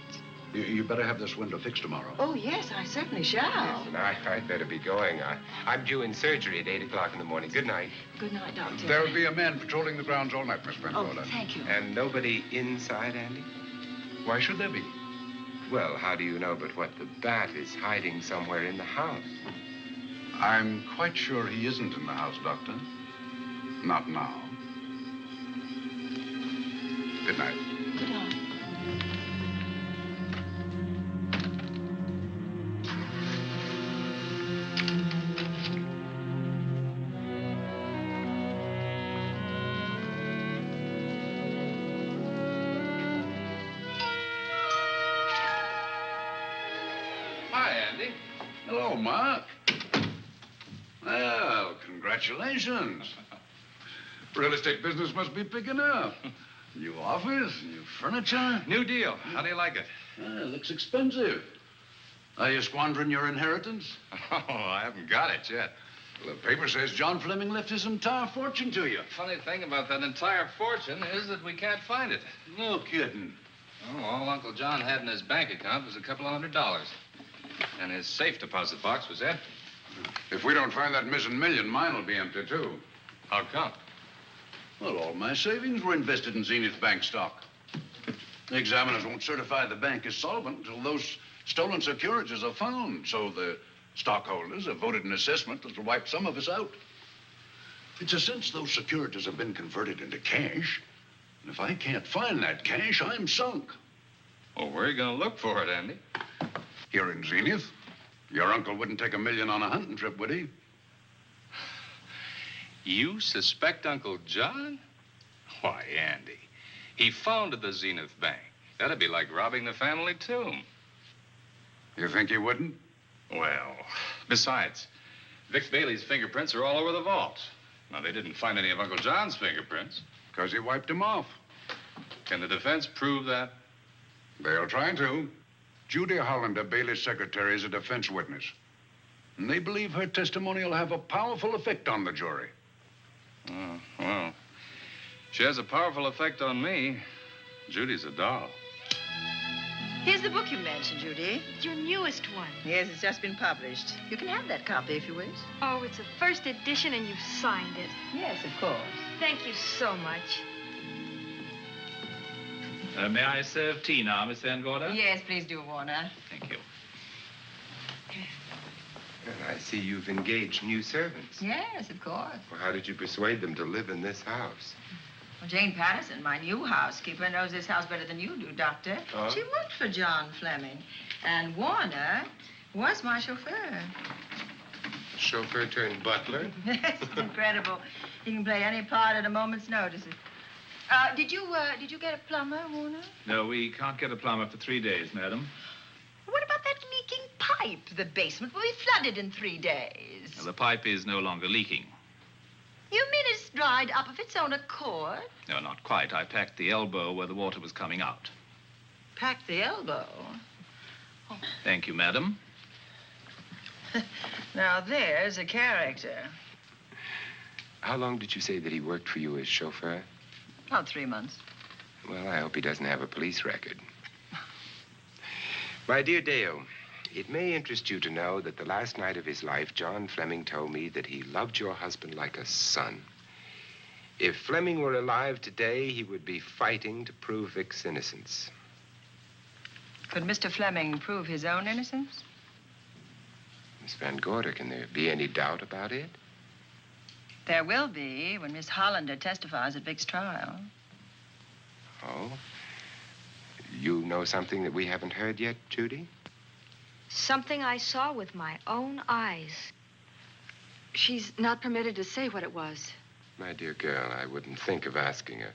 You better have this window fixed tomorrow. Oh, yes, I certainly shall. Listen, I'd better be going. I'm due in surgery at 8 o'clock in the morning. Good night. Good night, Doctor. There'll be a man patrolling the grounds all night, Miss Van Oh, Gorder. thank you. And nobody inside, Andy? Why should there be? Well, how do you know but what the bat is hiding somewhere in the house? I'm quite sure he isn't in the house, Doctor. Not now. Good night. Good night. Hi, Andy. Hello, Mark. Well, congratulations. Real estate business must be picking up. New office, new furniture. New deal. How do you like it? It looks expensive. Are you squandering your inheritance? Oh, I haven't got it yet. Well, the paper says John Fleming left his entire fortune to you. Funny thing about that entire fortune is that we can't find it. No kidding. Oh, all Uncle John had in his bank account was a couple of $100. And his safe deposit box was empty. If we don't find that missing million, mine will be empty, too. How come? Well, all my savings were invested in Zenith Bank stock. The examiners won't certify the bank as solvent until those stolen securities are found. So the stockholders have voted an assessment that will wipe some of us out. It's a since those securities have been converted into cash, And if I can't find that cash, I'm sunk. Well, where are you going to look for it, Andy? Here in Zenith. Your uncle wouldn't take $1 million on a hunting trip, would he? You suspect Uncle John? Why, Andy, he founded the Zenith Bank. That'd be like robbing the family tomb. You think he wouldn't? Well, besides, Vic Bailey's fingerprints are all over the vault. Now, they didn't find any of Uncle John's fingerprints. Because he wiped them off. Can the defense prove that? They'll try to. Judy Hollander, Bailey's secretary, is a defense witness. And they believe her testimony will have a powerful effect on the jury. Oh, well, she has a powerful effect on me. Judy's a doll. Here's the book you mentioned, Judy. Your newest one. Yes, it's just been published. You can have that copy if you wish. Oh, it's a first edition and you've signed it. Yes, of course. Thank you so much. May I serve tea now, Miss Van Gorder? Yes, please do, Warner. Thank you. Well, I see you've engaged new servants. Yes, of course. Well, how did you persuade them to live in this house? Well, Jane Patterson, my new housekeeper, knows this house better than you do, Doctor. Oh? She worked for John Fleming. And Warner was my chauffeur. Chauffeur turned butler? Yes, it's incredible. He can play any part at a moment's notice. Did you get a plumber, Warner? No, we can't get a plumber for 3 days, madam. What about that leaking pipe? The basement will be flooded in 3 days. Well, the pipe is no longer leaking. You mean it's dried up of its own accord? No, not quite. I packed the elbow where the water was coming out. Packed the elbow? Thank you, madam. Now, there's a character. How long did you say that he worked for you as chauffeur? About 3 months. Well, I hope he doesn't have a police record. My dear Dale, it may interest you to know that the last night of his life, John Fleming told me that he loved your husband like a son. If Fleming were alive today, he would be fighting to prove Vic's innocence. Could Mr. Fleming prove his own innocence? Miss Van Gorder, can there be any doubt about it? There will be when Miss Hollander testifies at Vic's trial. Oh? You know something that we haven't heard yet, Judy? Something I saw with my own eyes. She's not permitted to say what it was. My dear girl, I wouldn't think of asking her.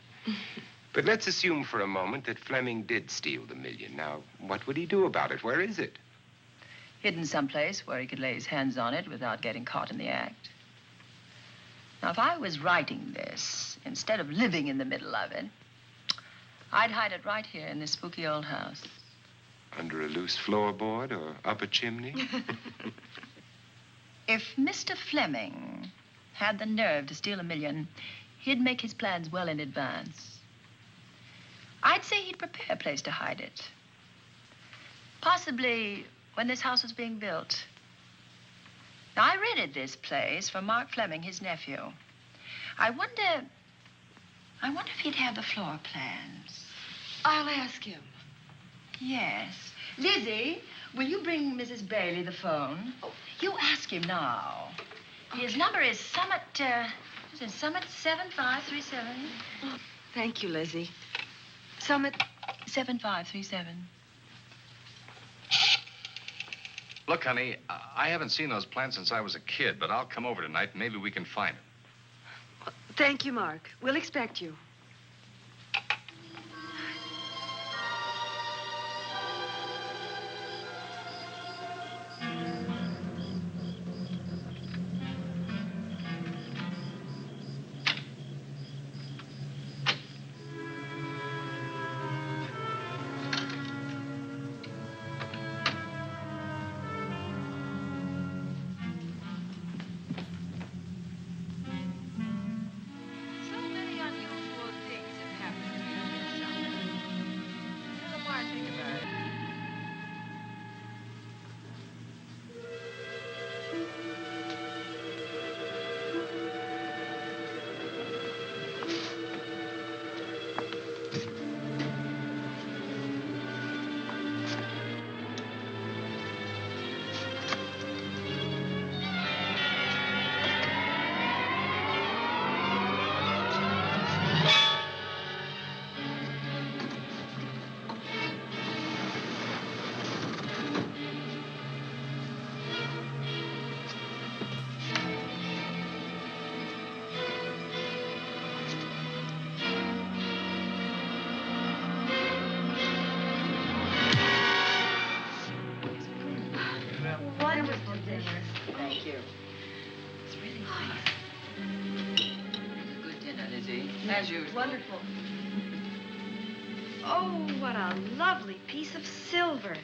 But let's assume for a moment that Fleming did steal the $1 million. Now, what would he do about it? Where is it? Hidden someplace where he could lay his hands on it without getting caught in the act. Now, if I was writing this, instead of living in the middle of it, I'd hide it right here in this spooky old house. Under a loose floorboard or up a chimney? If Mr. Fleming had the nerve to steal $1 million, he'd make his plans well in advance. I'd say he'd prepare a place to hide it. Possibly when this house was being built. Now, I rented this place from Mark Fleming, his nephew. I wonder if he'd have the floor plans. I'll ask him. Yes. Lizzie, will you bring Mrs. Bailey the phone? Oh, you ask him now. Okay. His number is Summit 7537. Oh, thank you, Lizzie. Summit 7537. Look, honey, I haven't seen those plans since I was a kid, but I'll come over tonight and maybe we can find them. Thank you, Mark. We'll expect you. As usual. Wonderful. Oh, what a lovely piece of silver.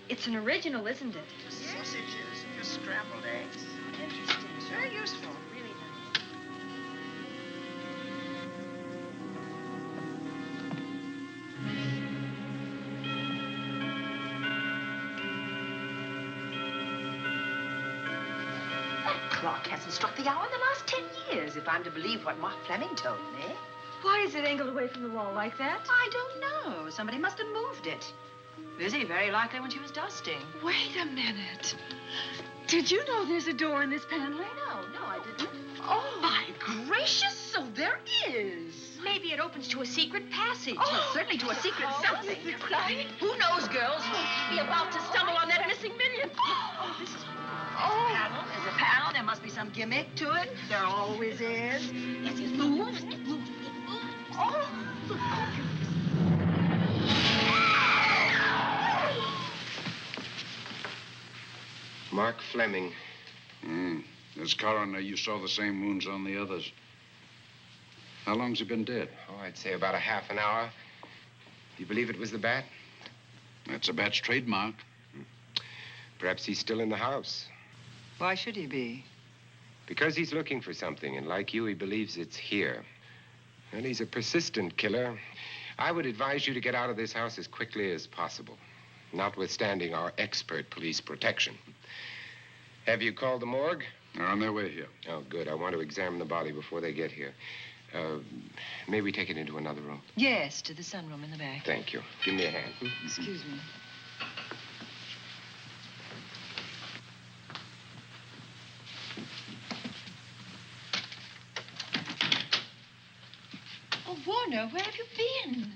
It's an original, isn't it? Sausages and scrambled eggs. Interesting. Very useful. Really nice. That clock hasn't struck the hour in the last 10 years, if I'm to believe what Mark Fleming told me. Why is it angled away from the wall like that? I don't know. Somebody must have moved it. Lizzie, very likely when she was dusting. Wait a minute. Did you know there's a door in this paneling? No, I didn't. Oh. My gracious, so there is. Maybe it opens to a secret passage. Well, certainly to a secret something. Who knows, girls? We'll be about to stumble on that missing million. Oh, this is... Oh. There's a panel. There must be some gimmick to it. There always is. Yes, it moves. It moves. It moves. Oh. Mark Fleming. As coroner, you saw the same wounds on the others. How long's he been dead? Oh, I'd say about a half an hour. Do you believe it was the bat? That's a bat's trademark. Perhaps he's still in the house. Why should he be? Because he's looking for something, and like you, he believes it's here. And he's a persistent killer. I would advise you to get out of this house as quickly as possible, notwithstanding our expert police protection. Have you called the morgue? They're on their way here. Oh, good. I want to examine the body before they get here. May we take it into another room? Yes, to the sunroom in the back. Thank you. Give me a hand. Excuse me. Oh, Warner, where have you been?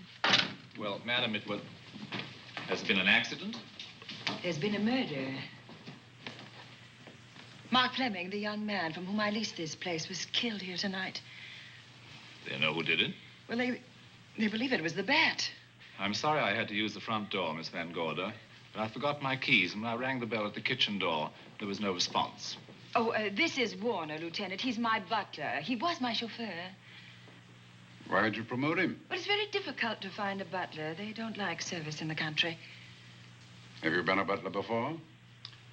Well, madam, has been an accident? There's been a murder. Mark Fleming, the young man from whom I leased this place, was killed here tonight. They know who did it? Well, they believe it was the bat. I'm sorry I had to use the front door, Miss Van Gorder, but I forgot my keys, and when I rang the bell at the kitchen door, there was no response. Oh, this is Warner, Lieutenant. He's my butler. He was my chauffeur. Why'd you promote him? But it's very difficult to find a butler. They don't like service in the country. Have you been a butler before?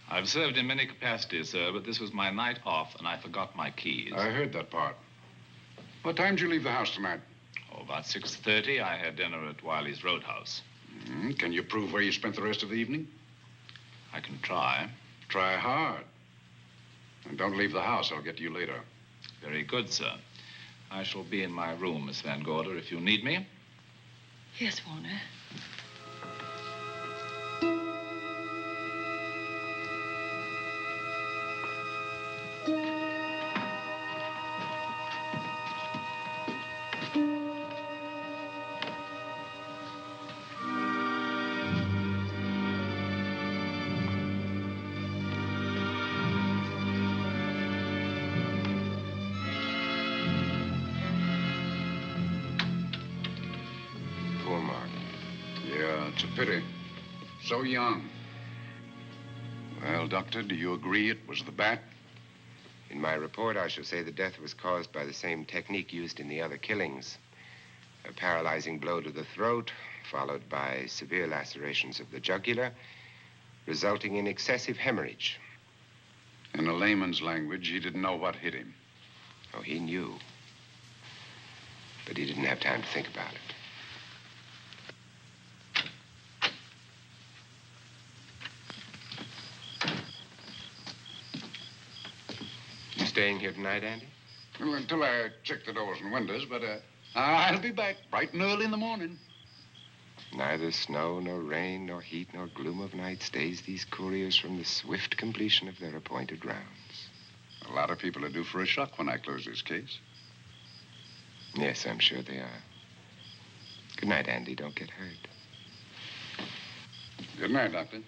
I've served in many capacities, sir, but this was my night off, and I forgot my keys. I heard that part. What time did you leave the house tonight? Oh, about 6:30. I had dinner at Wiley's Roadhouse. Can you prove where you spent the rest of the evening? I can try. Try hard. And don't leave the house. I'll get to you later. Very good, sir. I shall be in my room, Miss Van Gorder, if you need me. Yes, Warner. Poor Mark. Yeah, it's a pity. So young. Well, Doctor, do you agree it was the bat? In my report, I shall say the death was caused by the same technique used in the other killings. A paralyzing blow to the throat, followed by severe lacerations of the jugular, resulting in excessive hemorrhage. In a layman's language, he didn't know what hit him. Oh, he knew. But he didn't have time to think about it. You staying here tonight, Andy? Well, until I check the doors and windows, but I'll be back bright and early in the morning. Neither snow, nor rain, nor heat, nor gloom of night stays these couriers from the swift completion of their appointed rounds. A lot of people are due for a shock when I close this case. Yes, I'm sure they are. Good night, Andy. Don't get hurt. Good night, Doctor.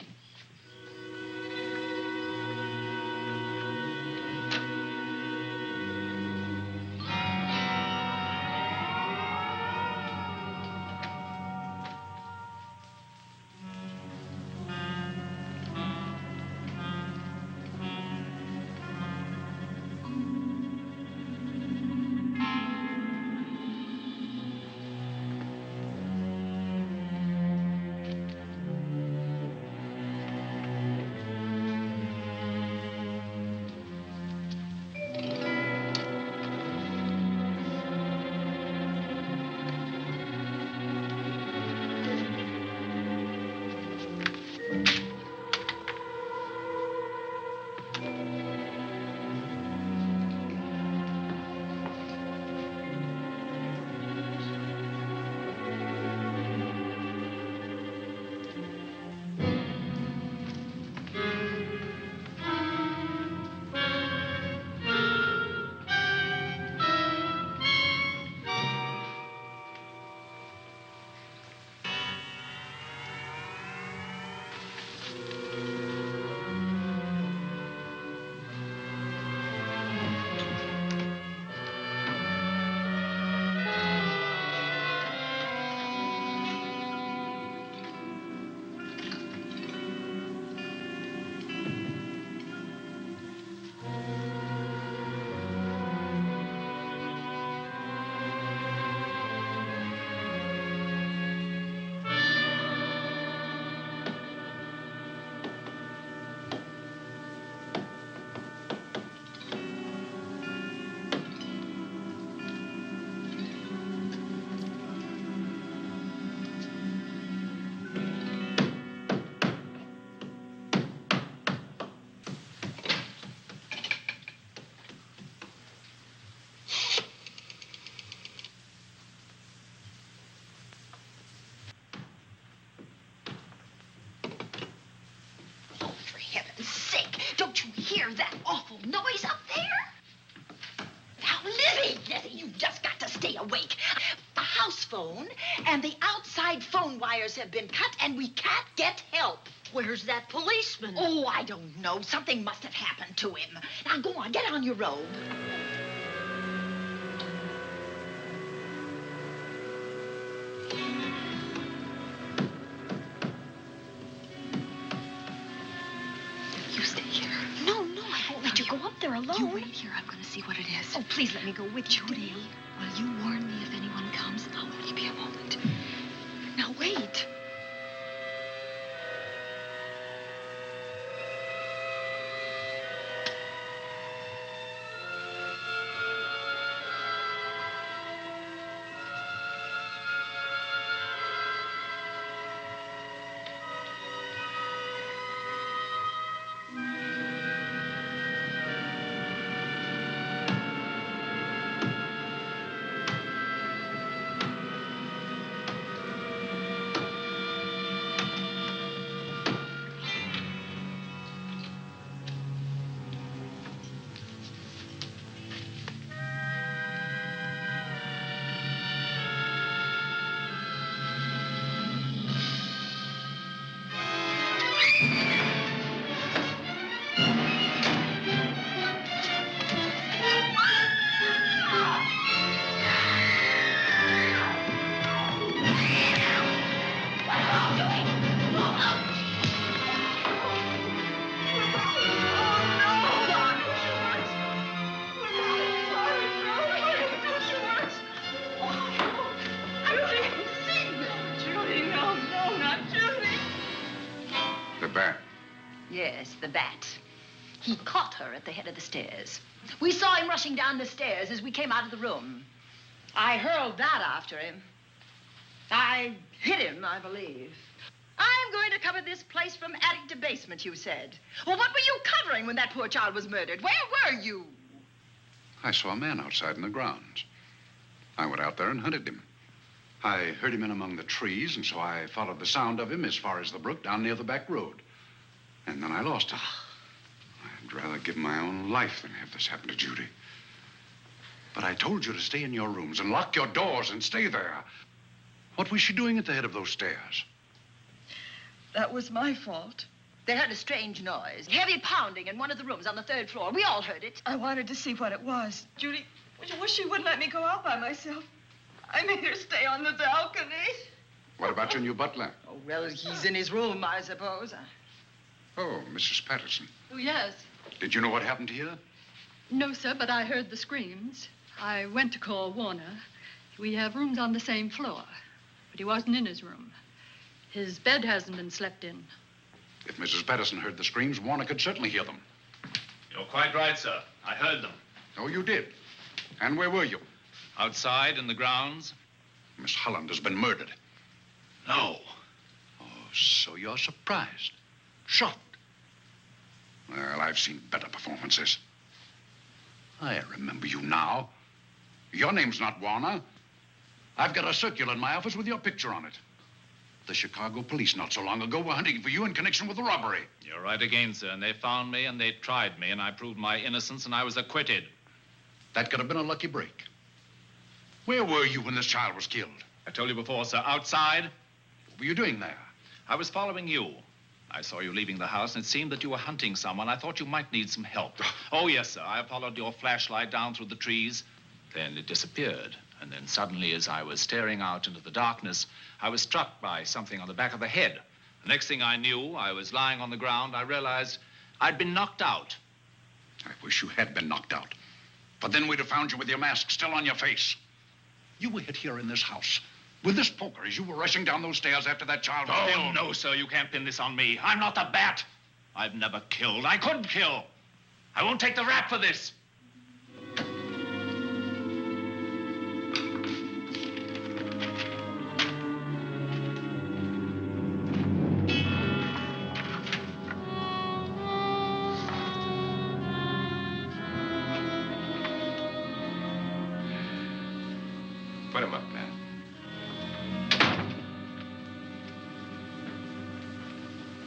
awful noise up there? Now, Lizzie, you've just got to stay awake. The house phone and the outside phone wires have been cut, and we can't get help. Where's that policeman? Oh, I don't know. Something must have happened to him. Now, go on, get on your robe. You stay here. No, I won't let you go up there alone. You wait here. I'm going to see what it is. Oh, please let me go with you. Judy, will you warn me if anyone comes? I'll only be a moment. Now, wait. Yes, the bat. He caught her at the head of the stairs. We saw him rushing down the stairs as we came out of the room. I hurled that after him. I hit him, I believe. I'm going to cover this place from attic to basement, you said. Well, what were you covering when that poor child was murdered? Where were you? I saw a man outside in the grounds. I went out there and hunted him. I heard him in among the trees, and so I followed the sound of him as far as the brook down near the back road. And then I lost him. I'd rather give my own life than have this happen to Judy. But I told you to stay in your rooms and lock your doors and stay there. What was she doing at the head of those stairs? That was my fault. They heard a strange noise, heavy pounding in one of the rooms on the 3rd floor. We all heard it. I wanted to see what it was. Judy, I wish she wouldn't let me go out by myself. I made her stay on the balcony. What about your new butler? Oh, well, he's in his room, I suppose. Oh, Mrs. Patterson. Oh, yes. Did you know what happened here? No, sir, but I heard the screams. I went to call Warner. We have rooms on the same floor, but he wasn't in his room. His bed hasn't been slept in. If Mrs. Patterson heard the screams, Warner could certainly hear them. You're quite right, sir. I heard them. Oh, you did? And where were you? Outside in the grounds. Miss Holland has been murdered. No. Oh, so you're surprised. Shocked. Well, I've seen better performances. I remember you now. Your name's not Warner. I've got a circular in my office with your picture on it. The Chicago police not so long ago were hunting for you in connection with the robbery. You're right again, sir. And they found me and they tried me and I proved my innocence and I was acquitted. That could have been a lucky break. Where were you when this child was killed? I told you before, sir. Outside. What were you doing there? I was following you. I saw you leaving the house, and it seemed that you were hunting someone. I thought you might need some help. Oh, yes, sir. I followed your flashlight down through the trees. Then it disappeared. And then suddenly, as I was staring out into the darkness, I was struck by something on the back of the head. The next thing I knew, I was lying on the ground. I realized I'd been knocked out. I wish you had been knocked out. But then we'd have found you with your mask still on your face. You were hit here in this house with this poker as you were rushing down those stairs after that child was killed. Oh, no, sir. You can't pin this on me. I'm not the bat. I've never killed. I couldn't kill. I won't take the rap for this. Put him up, Pat.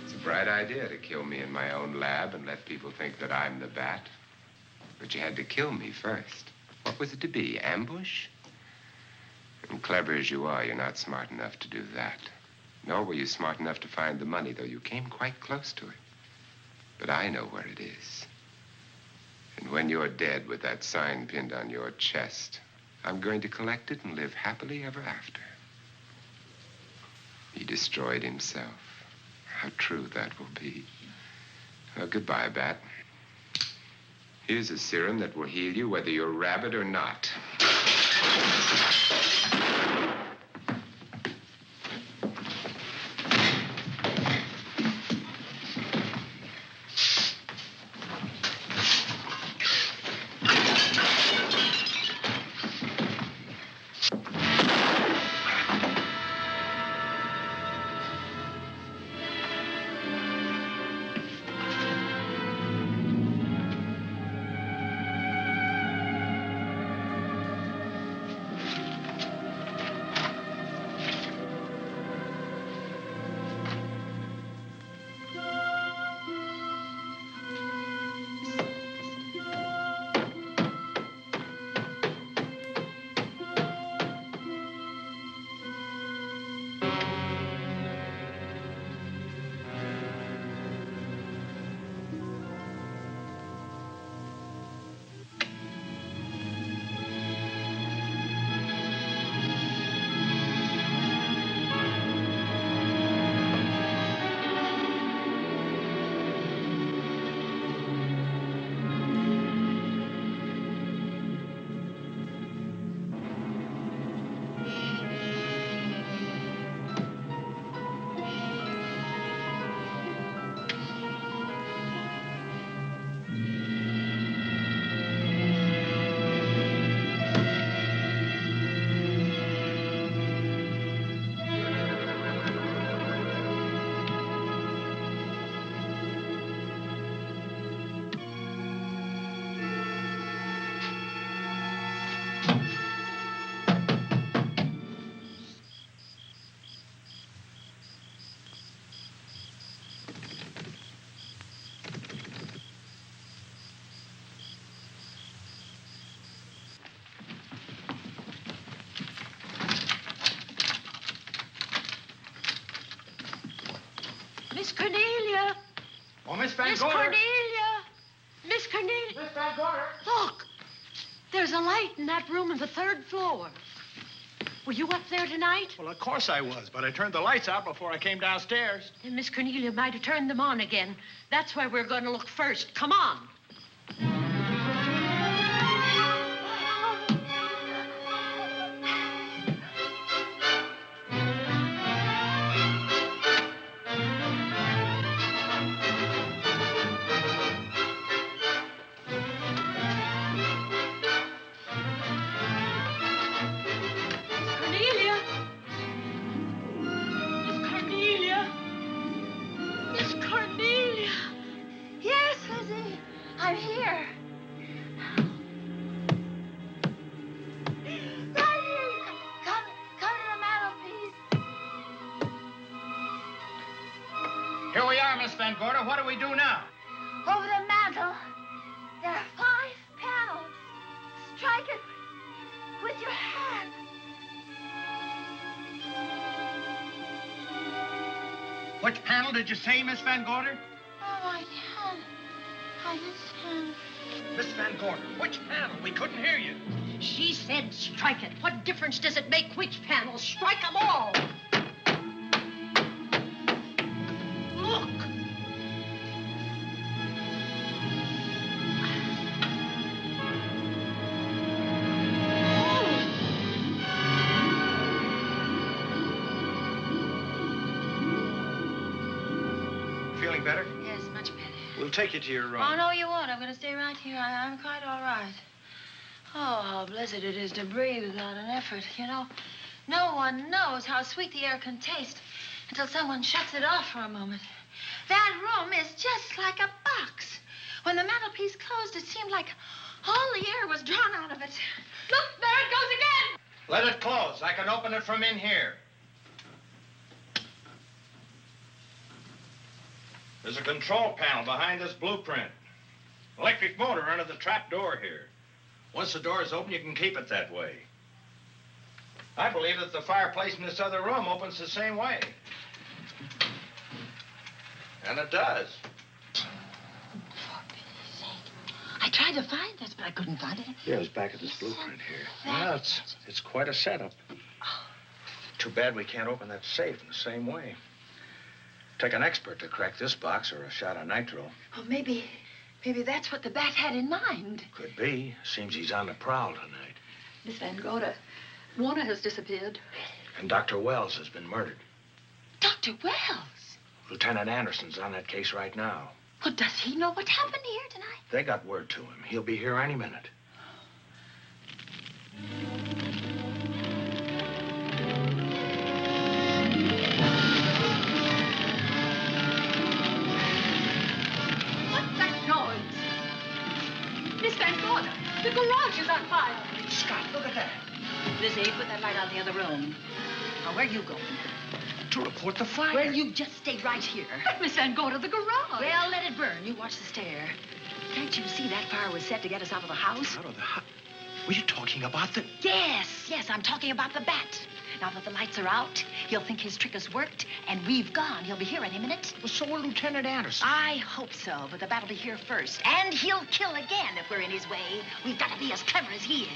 It's a bright idea to kill me in my own lab and let people think that I'm the bat. But you had to kill me first. What was it to be, ambush? And clever as you are, you're not smart enough to do that. Nor were you smart enough to find the money, though you came quite close to it. But I know where it is. And when you're dead with that sign pinned on your chest, I'm going to collect it and live happily ever after. He destroyed himself. How true that will be. Well, goodbye, Bat. Here's a serum that will heal you whether you're rabid or not. Miss Cornelia. Oh, Miss Van Miss Gorder. Cornelia. Miss Cornelia. Miss Van Gorder. Look. There's a light in that room on the 3rd floor. Were you up there tonight? Well, of course I was, but I turned the lights out before I came downstairs. Then Miss Cornelia might have turned them on again. That's where we're going to look first. Come on. I'm here. Right here. Come to the mantelpiece. Here we are, Miss Van Gorder. What do we do now? Over the mantel, there are 5 panels. Strike it with your hand. Which panel did you say, Miss Van Gorder? Oh, my hand. On this hand. Miss Van Gorder, which panel? We couldn't hear you. She said strike it. What difference does it make which panel? Strike them all. Look. Feeling better? Yes, much better. We'll take you to your room. Oh, no, you won't. I'm going to stay right here. I'm quite all right. Oh, how blessed it is to breathe without an effort. You know, no one knows how sweet the air can taste until someone shuts it off for a moment. That room is just like a box. When the mantelpiece closed, it seemed like all the air was drawn out of it. Look, there it goes again. Let it close. I can open it from in here. There's a control panel behind this blueprint. Electric motor under the trap door here. Once the door is open, you can keep it that way. I believe that the fireplace in this other room opens the same way. And it does. I tried to find this, but I couldn't find it. Yeah, it's back at this blueprint here. Well, it's quite a setup. Too bad we can't open that safe in the same way. Take an expert to crack this box or a shot of nitro. Oh, maybe that's what the bat had in mind. Could be. Seems he's on the prowl tonight. Miss Van Gogh, Warner has disappeared. And Dr. Wells has been murdered. Dr. Wells? Lieutenant Anderson's on that case right now. Well, does he know what happened here tonight? They got word to him. He'll be here any minute. What's that noise? Miss Van Gogh, the garage is on fire. Scott, look at that. Lizzie, put that light out in the other room. Now, where are you going? To report the fire. Well, you just stay right here. But Miss Van Gogh, the garage. Well, let it burn. You watch the stair. Can't you see that fire was set to get us out of the house? Out of the house? Were you talking about the... Yes, I'm talking about the bat. Now that the lights are out, he'll think his trick has worked, and we've gone. He'll be here any minute. Well, so will Lieutenant Anderson. I hope so, but the bat will be here first. And he'll kill again if we're in his way. We've got to be as clever as he is.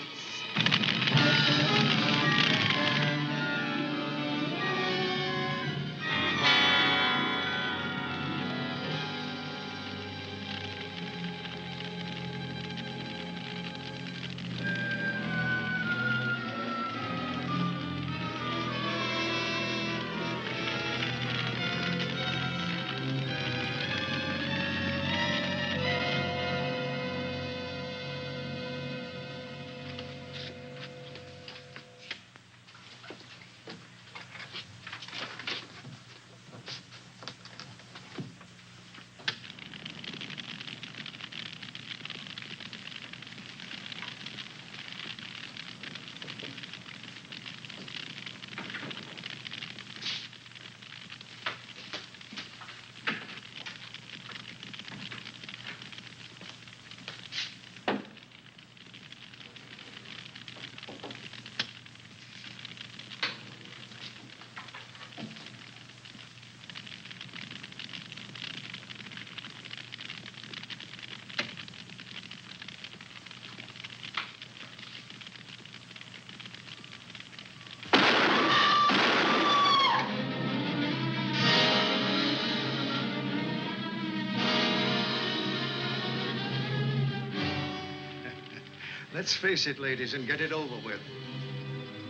Let's face it, ladies, and get it over with.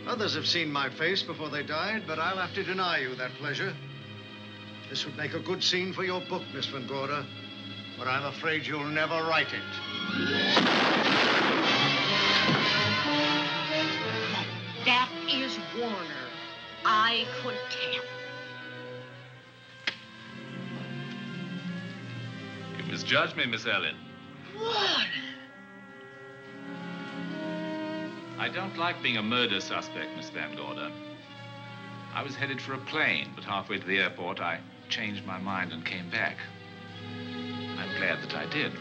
Others have seen my face before they died, but I'll have to deny you that pleasure. This would make a good scene for your book, Miss Van Gogh, but I'm afraid you'll never write it. That is Warner. I could tell. You misjudged me, Miss Ellen. Warner! I don't like being a murder suspect, Miss Van Gogh. I was headed for a plane, but halfway to the airport, I changed my mind and came back. I'm glad that I did.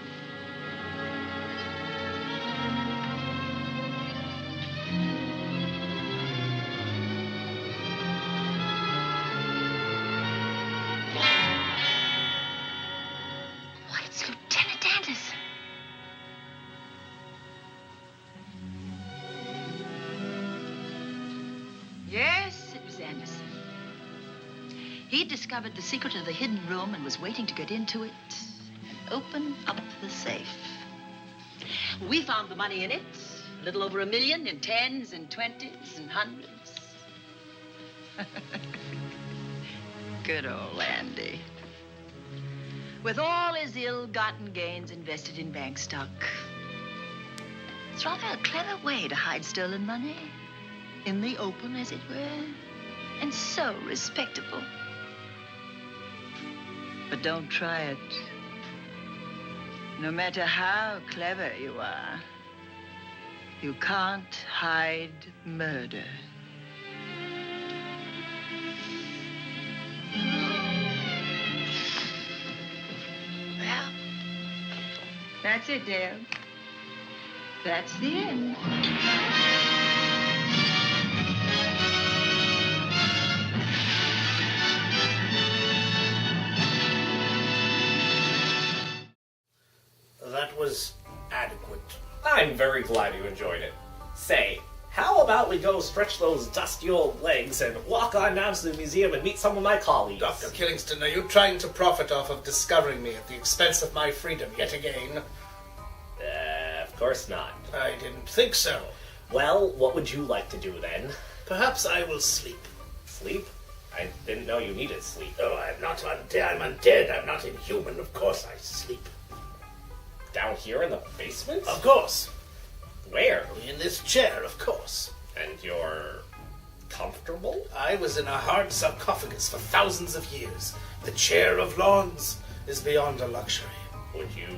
Why, it's Lieutenant Anderson. Yes, it was Anderson. He'd discovered the secret of the hidden room and was waiting to get into it and open up the safe. We found the money in it, a little over $1 million in tens and twenties and hundreds. Good old Andy. With all his ill-gotten gains invested in bank stock. It's rather a clever way to hide stolen money. In the open, as it were, and so respectable. But don't try it. No matter how clever you are, you can't hide murder. Well, That's it, Dale. That's the end. That was adequate. I'm very glad you enjoyed it. Say, how about we go stretch those dusty old legs and walk on down to the museum and meet some of my colleagues? Dr. Killingston, are you trying to profit off of discovering me at the expense of my freedom yet again? Of course not. I didn't think so. Well, what would you like to do then? Perhaps I will sleep. Sleep? I didn't know you needed sleep. Oh, I'm not undead. I'm undead. I'm not inhuman. Of course I sleep. Down here in the basement? Of course. Where? In this chair, of course. And you're comfortable? I was in a hard sarcophagus for thousands of years. The chair of lawns is beyond a luxury. Would you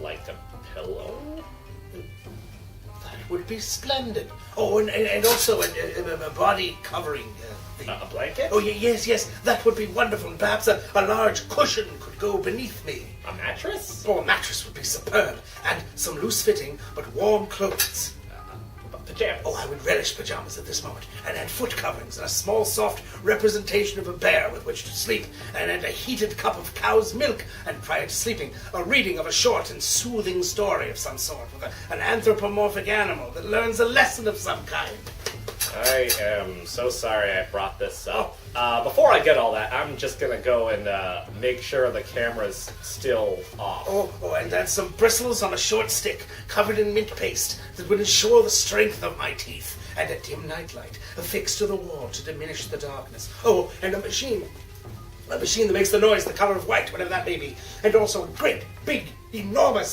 like a pillow? That would be splendid. Oh, and also a body covering. A blanket? Oh, yes. That would be wonderful. And perhaps a large cushion could go beneath me. A mattress? Oh, a mattress would be superb. And some loose-fitting but warm clothes. Pajamas? Oh, I would relish pajamas at this moment. And foot coverings and a small, soft representation of a bear with which to sleep. And a heated cup of cow's milk. And prior to sleeping, a reading of a short and soothing story of some sort with an anthropomorphic animal that learns a lesson of some kind. I am so sorry I brought this up. Before I get all that, I'm just gonna go and make sure the camera's still off. Oh, and then some bristles on a short stick covered in mint paste that would ensure the strength of my teeth, and a dim nightlight affixed to the wall to diminish the darkness. Oh, and a machine that makes the noise the color of white, whatever that may be, and also a great, big, enormous